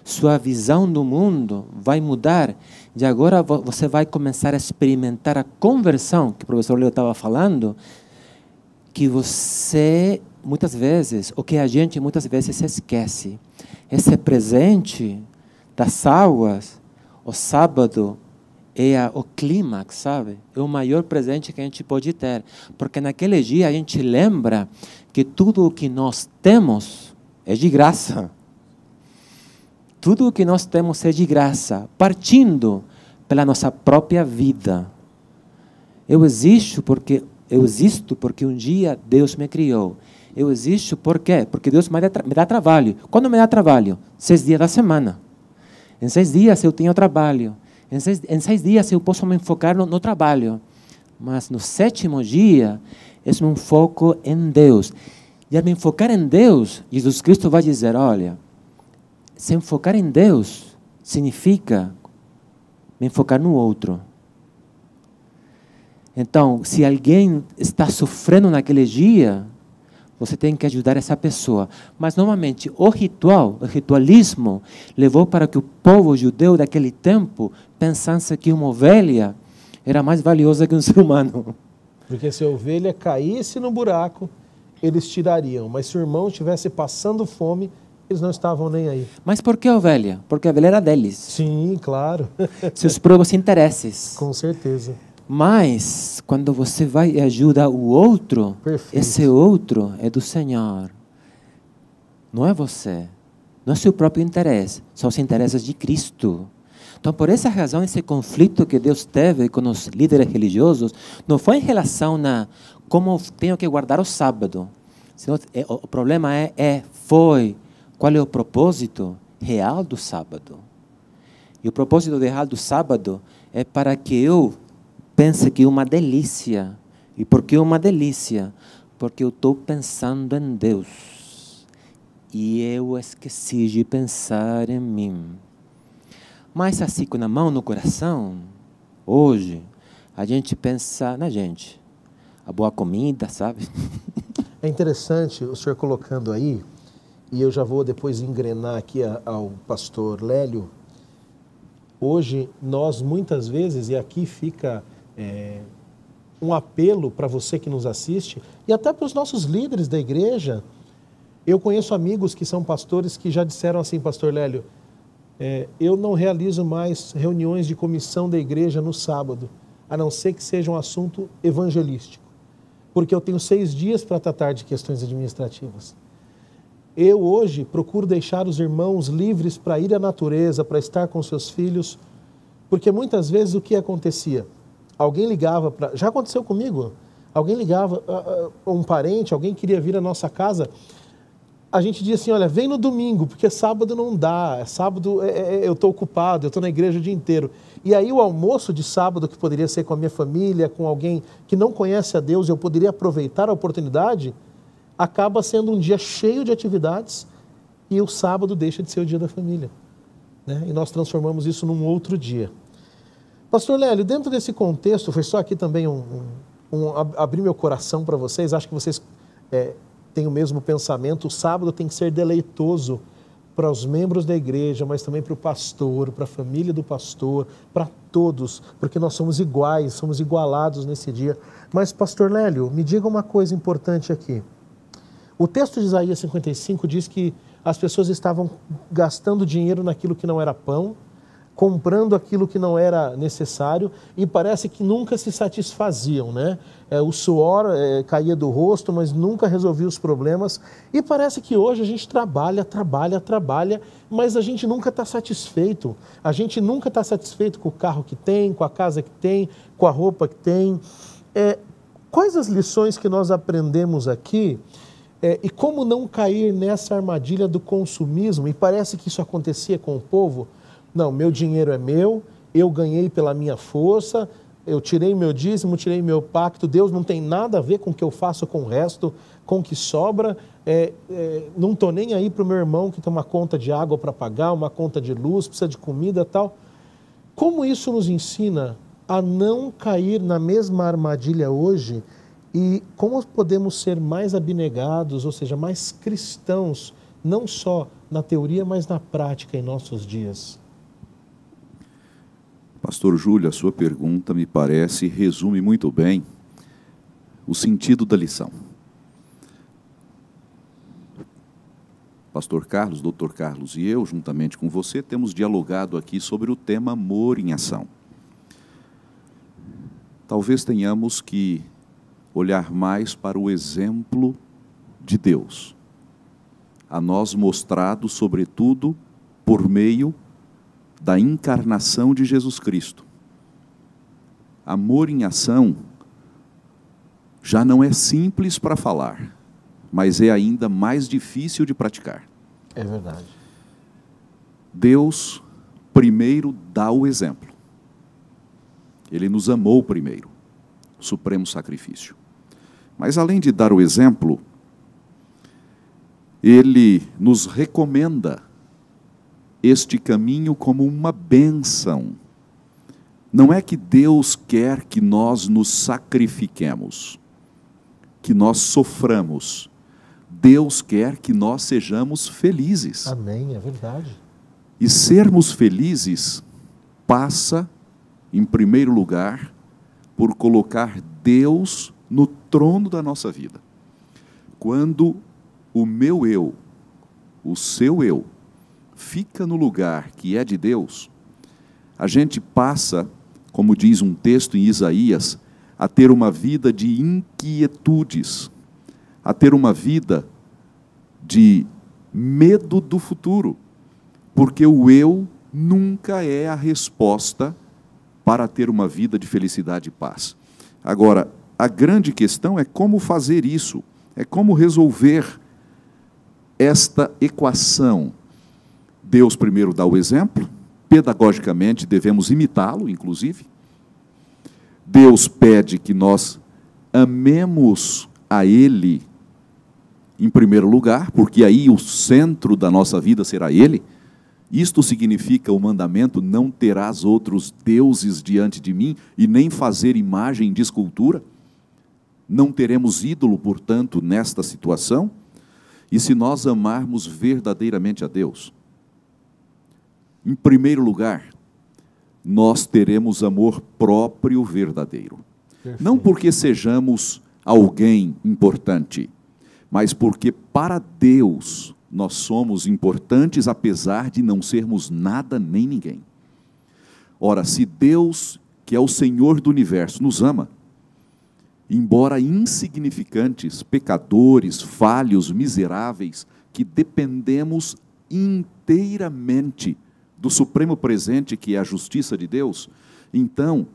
C: sua visão do mundo vai mudar. De agora você vai começar a experimentar a conversão, que o professor Leo estava falando, que você muitas vezes, o que a gente muitas vezes esquece, esse presente das águas, o sábado, é o clímax, sabe? É o maior presente que a gente pode ter. Porque naquele dia a gente lembra que tudo o que nós temos é de graça. Tudo o que nós temos é de graça, partindo pela nossa própria vida. Eu existo porque um dia Deus me criou. Eu existo por quê? Porque Deus me dá trabalho. Quando me dá trabalho? 6 dias da semana. Em 6 dias eu tenho trabalho. Em 6 dias eu posso me enfocar no trabalho. Mas no 7º dia, é um foco em Deus. E ao me enfocar em Deus, Jesus Cristo vai dizer, olha, se enfocar em Deus significa me enfocar no outro. Então, se alguém está sofrendo naquele dia, você tem que ajudar essa pessoa. Mas, normalmente, o ritualismo, levou para que o povo judeu daquele tempo pensasse que uma ovelha era mais valiosa que um ser humano.
A: Porque se a ovelha caísse no buraco, eles tirariam. Mas se o irmão estivesse passando fome, eles não estavam nem aí.
C: Mas por que a ovelha? Porque a ovelha era deles.
A: Sim, claro.
C: Seus próprios interesses.
A: Com certeza.
C: Mas, quando você vai e ajuda o outro,
A: Perfeito.
C: esse outro é do Senhor. Não é você. Não é seu próprio interesse. São os interesses de Cristo. Então, por essa razão, esse conflito que Deus teve com os líderes religiosos não foi em relação a como tenho que guardar o sábado. Senão, o problema foi qual é o propósito real do sábado. E o propósito real do sábado é para que eu pense que é uma delícia. E por que uma delícia? Porque eu estou pensando em Deus. E eu esqueci de pensar em mim. Mas assim, com a mão no coração, hoje, a gente pensa na gente. A boa comida, sabe?
A: É interessante o senhor colocando aí, e eu já vou depois engrenar aqui ao pastor Lélio. Hoje, nós muitas vezes, e aqui fica um apelo para você que nos assiste, e até para os nossos líderes da igreja. Eu conheço amigos que são pastores que já disseram assim, pastor Lélio, eu não realizo mais reuniões de comissão da igreja no sábado, a não ser que seja um assunto evangelístico, porque eu tenho 6 dias para tratar de questões administrativas. Eu hoje procuro deixar os irmãos livres para ir à natureza, para estar com seus filhos, porque muitas vezes o que acontecia? Alguém ligava, já aconteceu comigo, alguém ligava, um parente, alguém queria vir à nossa casa, a gente dizia assim, olha, vem no domingo, porque sábado não dá, sábado eu estou ocupado, eu estou na igreja o dia inteiro. E aí o almoço de sábado, que poderia ser com a minha família, com alguém que não conhece a Deus, eu poderia aproveitar a oportunidade, acaba sendo um dia cheio de atividades e o sábado deixa de ser o dia da família. Né? E nós transformamos isso num outro dia. Pastor Lélio, dentro desse contexto, foi só aqui também abrir meu coração para vocês, acho que vocês têm o mesmo pensamento, o sábado tem que ser deleitoso para os membros da igreja, mas também para o pastor, para a família do pastor, para todos, porque nós somos iguais, somos igualados nesse dia. Mas, pastor Lélio, me diga uma coisa importante aqui. O texto de Isaías 55 diz que as pessoas estavam gastando dinheiro naquilo que não era pão, comprando aquilo que não era necessário e parece que nunca se satisfaziam, né? O suor caía do rosto, mas nunca resolvia os problemas. E parece que hoje a gente trabalha, mas a gente nunca está satisfeito. A gente nunca está satisfeito com o carro que tem, com a casa que tem, com a roupa que tem. Quais as lições que nós aprendemos aqui e como não cair nessa armadilha do consumismo? E parece que isso acontecia com o povo. Não, meu dinheiro é meu, eu ganhei pela minha força, eu tirei meu dízimo, tirei meu pacto, Deus não tem nada a ver com o que eu faço com o resto, com o que sobra, não estou nem aí para o meu irmão que tem uma conta de água para pagar, uma conta de luz, precisa de comida e tal. Como isso nos ensina a não cair na mesma armadilha hoje e como podemos ser mais abnegados, ou seja, mais cristãos, não só na teoria, mas na prática em nossos dias?
B: Pastor Júlio, a sua pergunta me parece resume muito bem o sentido da lição. Pastor Carlos, Dr. Carlos e eu, juntamente com você, temos dialogado aqui sobre o tema amor em ação. Talvez tenhamos que olhar mais para o exemplo de Deus, a nós mostrado, sobretudo, por meio da encarnação de Jesus Cristo. Amor em ação já não é simples para falar, mas é ainda mais difícil de praticar.
A: É verdade.
B: Deus primeiro dá o exemplo. Ele nos amou primeiro, supremo sacrifício. Mas além de dar o exemplo, Ele nos recomenda este caminho como uma bênção. Não é que Deus quer que nós nos sacrifiquemos, que nós soframos. Deus quer que nós sejamos felizes.
A: Amém, é verdade.
B: E sermos felizes passa, em primeiro lugar, por colocar Deus no trono da nossa vida. Quando o meu eu, o seu eu, fica no lugar que é de Deus, a gente passa, como diz um texto em Isaías, a ter uma vida de inquietudes, a ter uma vida de medo do futuro, porque o eu nunca é a resposta para ter uma vida de felicidade e paz. Agora, a grande questão é como fazer isso, é como resolver esta equação. Deus primeiro dá o exemplo, pedagogicamente devemos imitá-lo, inclusive. Deus pede que nós amemos a Ele em primeiro lugar, porque aí o centro da nossa vida será Ele. Isto significa o mandamento: não terás outros deuses diante de mim, e nem fazer imagem de escultura. Não teremos ídolo, portanto, nesta situação. E se nós amarmos verdadeiramente a Deus, em primeiro lugar, nós teremos amor próprio verdadeiro. Perfeito. Não porque sejamos alguém importante, mas porque para Deus nós somos importantes, apesar de não sermos nada nem ninguém. Ora, se Deus, que é o Senhor do universo, nos ama, embora insignificantes, pecadores, falhos, miseráveis, que dependemos inteiramente do supremo presente, que é a justiça de Deus, então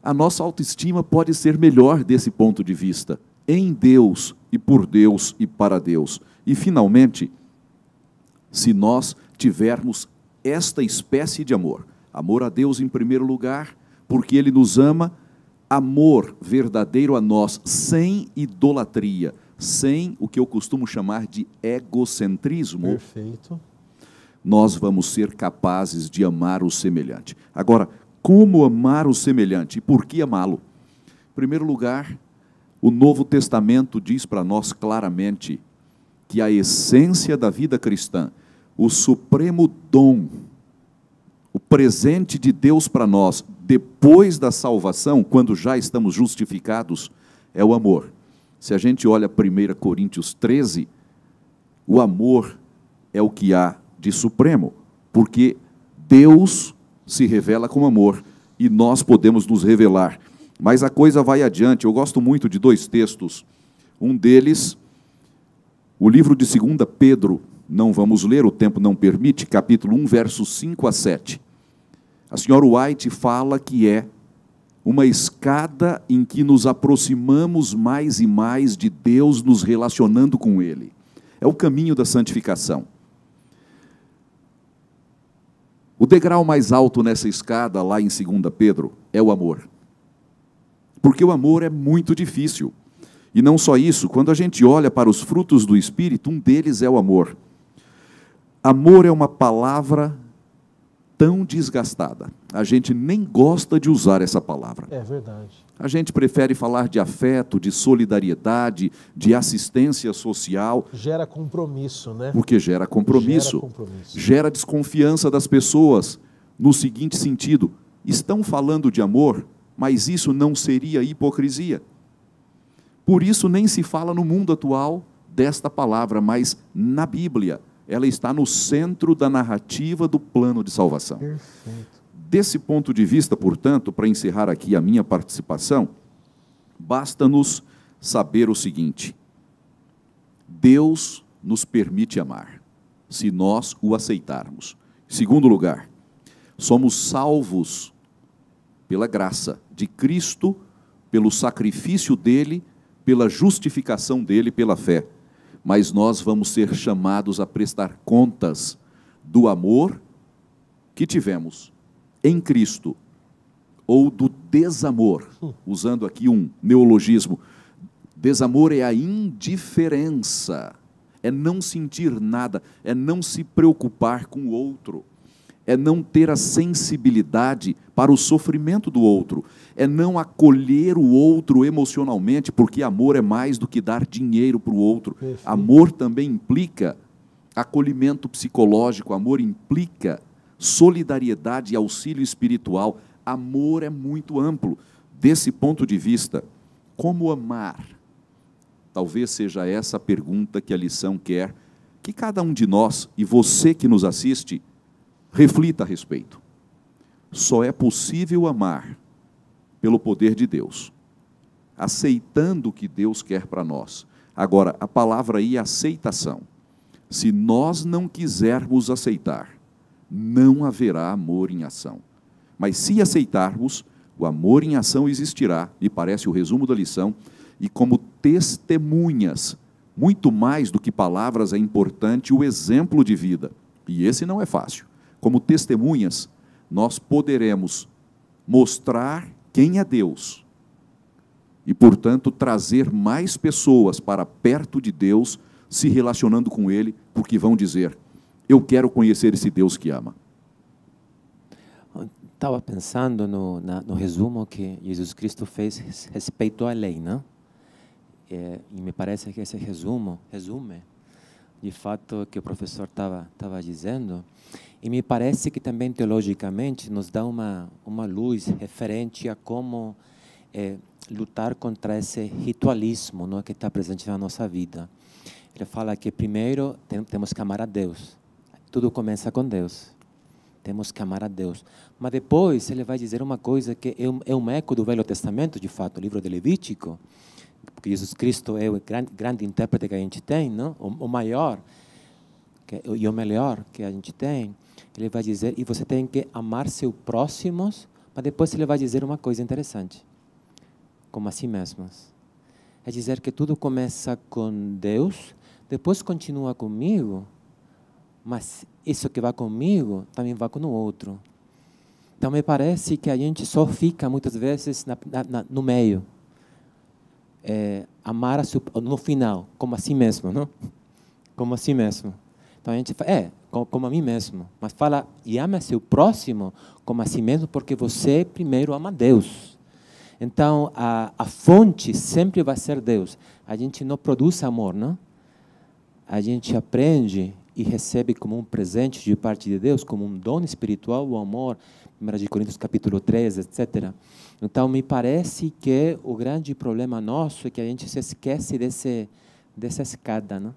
B: a nossa autoestima pode ser melhor desse ponto de vista, em Deus e por Deus e para Deus. E finalmente, se nós tivermos esta espécie de amor, amor a Deus em primeiro lugar, porque Ele nos ama, amor verdadeiro a nós, sem idolatria, sem o que eu costumo chamar de egocentrismo.
A: Perfeito.
B: Nós vamos ser capazes de amar o semelhante. Agora, como amar o semelhante e por que amá-lo? Em primeiro lugar, o Novo Testamento diz para nós claramente que a essência da vida cristã, o supremo dom, o presente de Deus para nós, depois da salvação, quando já estamos justificados, é o amor. Se a gente olha 1 Coríntios 13, o amor é o que há de supremo, porque Deus se revela com amor e nós podemos nos revelar. Mas a coisa vai adiante. Eu gosto muito de dois textos. Um deles, o livro de 2 Pedro, não vamos ler, o tempo não permite, capítulo 1, versos 5 a 7. A senhora White fala que é uma escada em que nos aproximamos mais e mais de Deus, nos relacionando com Ele. É o caminho da santificação. O degrau mais alto nessa escada, lá em 2 Pedro, é o amor. Porque o amor é muito difícil. E não só isso, quando a gente olha para os frutos do Espírito, um deles é o amor. Amor é uma palavra tão desgastada. A gente nem gosta de usar essa palavra.
A: É verdade.
B: A gente prefere falar de afeto, de solidariedade, de assistência social.
A: Gera compromisso, né?
B: Porque gera compromisso. Gera desconfiança das pessoas. No seguinte sentido, estão falando de amor, mas isso não seria hipocrisia. Por isso nem se fala no mundo atual desta palavra, mas na Bíblia ela está no centro da narrativa do plano de salvação.
A: Perfeito.
B: Desse ponto de vista, portanto, para encerrar aqui a minha participação, basta-nos saber o seguinte: Deus nos permite amar, se nós o aceitarmos. Em segundo lugar, somos salvos pela graça de Cristo, pelo sacrifício dele, pela justificação dele, pela fé. Mas nós vamos ser chamados a prestar contas do amor que tivemos em Cristo, ou do desamor, usando aqui um neologismo. Desamor é a indiferença, é não sentir nada, é não se preocupar com o outro, é não ter a sensibilidade para o sofrimento do outro, é não acolher o outro emocionalmente, porque amor é mais do que dar dinheiro para o outro.
A: Perfeito.
B: Amor também implica acolhimento psicológico, amor implica solidariedade e auxílio espiritual. Amor é muito amplo. Desse ponto de vista, como amar? Talvez seja essa a pergunta que a lição quer que cada um de nós, e você que nos assiste, reflita a respeito. Só é possível amar pelo poder de Deus, aceitando o que Deus quer para nós. Agora, a palavra aí é aceitação. Se nós não quisermos aceitar, não haverá amor em ação. Mas se aceitarmos, o amor em ação existirá, me parece o resumo da lição, e como testemunhas, muito mais do que palavras, é importante o exemplo de vida. E esse não é fácil. Como testemunhas, nós poderemos mostrar quem é Deus e, portanto, trazer mais pessoas para perto de Deus, se relacionando com Ele, porque vão dizer: eu quero conhecer esse Deus que ama.
C: Estava pensando no resumo que Jesus Cristo fez respeito à lei, não? E me parece que esse resume, de fato, o que o professor estava dizendo. E me parece que também, teologicamente, nos dá uma luz referente a como lutar contra esse ritualismo, não, que está presente na nossa vida. Ele fala que primeiro temos que amar a Deus. Tudo começa com Deus. Temos que amar a Deus. Mas depois ele vai dizer uma coisa que é um eco do Velho Testamento, de fato, o livro de Levítico, porque Jesus Cristo é o grande intérprete que a gente tem, não? O maior e o melhor que a gente tem. Ele vai dizer, e você tem que amar seus próximos, mas depois ele vai dizer uma coisa interessante, como a si mesmos. É dizer que tudo começa com Deus, depois continua comigo, mas isso que vai comigo também vai com o outro. Então me parece que a gente só fica muitas vezes no meio. Amar no final, como a si mesmo, não? Como a si mesmo. Então a gente fala, como a mim mesmo, mas fala, e ama seu próximo como a si mesmo, porque você primeiro ama Deus. Então a fonte sempre vai ser Deus. A gente não produz amor, não? A gente aprende e recebe como um presente de parte de Deus, como um dom espiritual, o amor, 1 Coríntios capítulo 3, etc. Então, me parece que o grande problema nosso é que a gente se esquece dessa escada, não?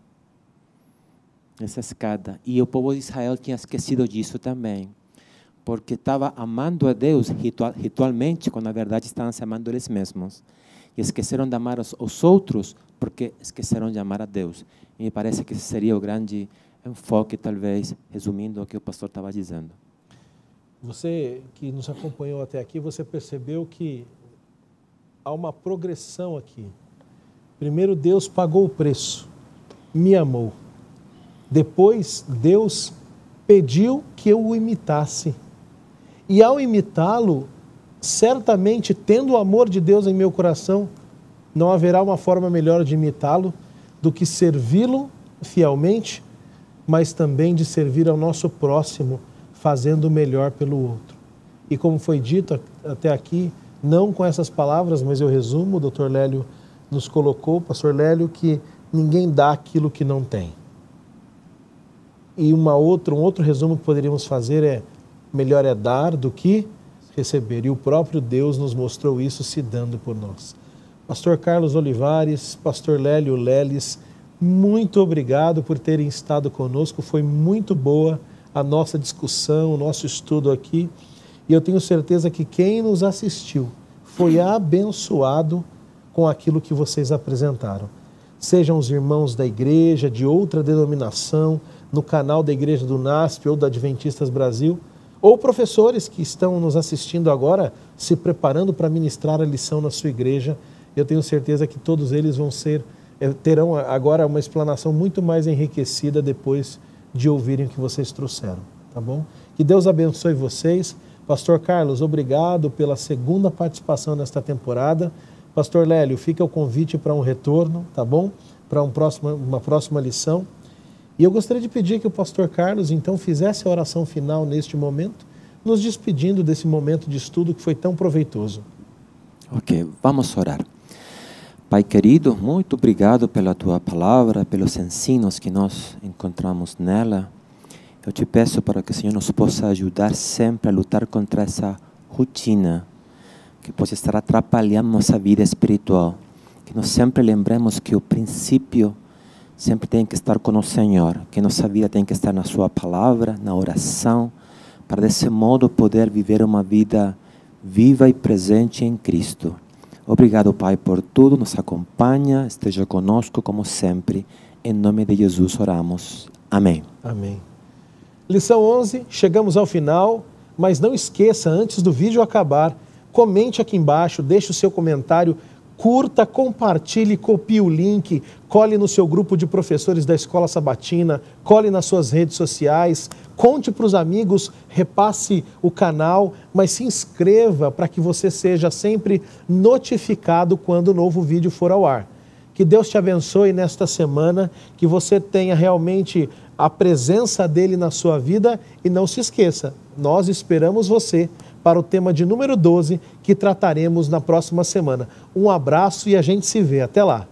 C: Essa escada. E o povo de Israel tinha esquecido disso também, porque estava amando a Deus ritualmente, quando na verdade estavam se amando eles mesmos. E esqueceram de amar os outros, porque esqueceram de amar a Deus. E me parece que esse seria o grande enfoque, talvez, resumindo o que o pastor estava dizendo.
A: Você que nos acompanhou até aqui, você percebeu que há uma progressão aqui. Primeiro, Deus pagou o preço, me amou. Depois, Deus pediu que eu o imitasse. E ao imitá-lo, certamente, tendo o amor de Deus em meu coração, não haverá uma forma melhor de imitá-lo do que servi-lo fielmente, mas também de servir ao nosso próximo, fazendo o melhor pelo outro. E como foi dito até aqui, não com essas palavras, mas eu resumo, o Dr. Lélio nos colocou, pastor Lélio, que ninguém dá aquilo que não tem. E um outro resumo que poderíamos fazer é, melhor é dar do que receber. E o próprio Deus nos mostrou isso se dando por nós. Pastor Carlos Olivares, pastor Lélio Leles, muito obrigado por terem estado conosco. Foi muito boa a nossa discussão, o nosso estudo aqui. E eu tenho certeza que quem nos assistiu foi abençoado com aquilo que vocês apresentaram. Sejam os irmãos da igreja, de outra denominação, no canal da Igreja do NASP ou da Adventistas Brasil, ou professores que estão nos assistindo agora, se preparando para ministrar a lição na sua igreja. Eu tenho certeza que todos eles terão agora uma explanação muito mais enriquecida depois de ouvirem o que vocês trouxeram, tá bom? Que Deus abençoe vocês. Pastor Carlos, obrigado pela segunda participação nesta temporada. Pastor Lélio, fica o convite para um retorno, tá bom? Para uma próxima lição. E eu gostaria de pedir que o pastor Carlos, então, fizesse a oração final neste momento, nos despedindo desse momento de estudo que foi tão proveitoso.
C: Ok, vamos orar. Pai querido, muito obrigado pela Tua palavra, pelos ensinos que nós encontramos nela. Eu te peço para que o Senhor nos possa ajudar sempre a lutar contra essa rotina que pode estar atrapalhando nossa vida espiritual. Que nós sempre lembremos que o princípio sempre tem que estar com o Senhor, que nossa vida tem que estar na Sua palavra, na oração, para desse modo poder viver uma vida viva e presente em Cristo. Obrigado, Pai, por tudo, nos acompanha, esteja conosco como sempre. Em nome de Jesus oramos. Amém.
A: Amém. Lição 11, chegamos ao final, mas não esqueça, antes do vídeo acabar, comente aqui embaixo, deixe o seu comentário, curta, compartilhe, copie o link, cole no seu grupo de professores da Escola Sabatina, cole nas suas redes sociais, conte para os amigos, repasse o canal, mas se inscreva para que você seja sempre notificado quando o novo vídeo for ao ar. Que Deus te abençoe nesta semana, que você tenha realmente a presença dele na sua vida e não se esqueça, nós esperamos você para o tema de número 12 que trataremos na próxima semana. Um abraço e a gente se vê. Até lá!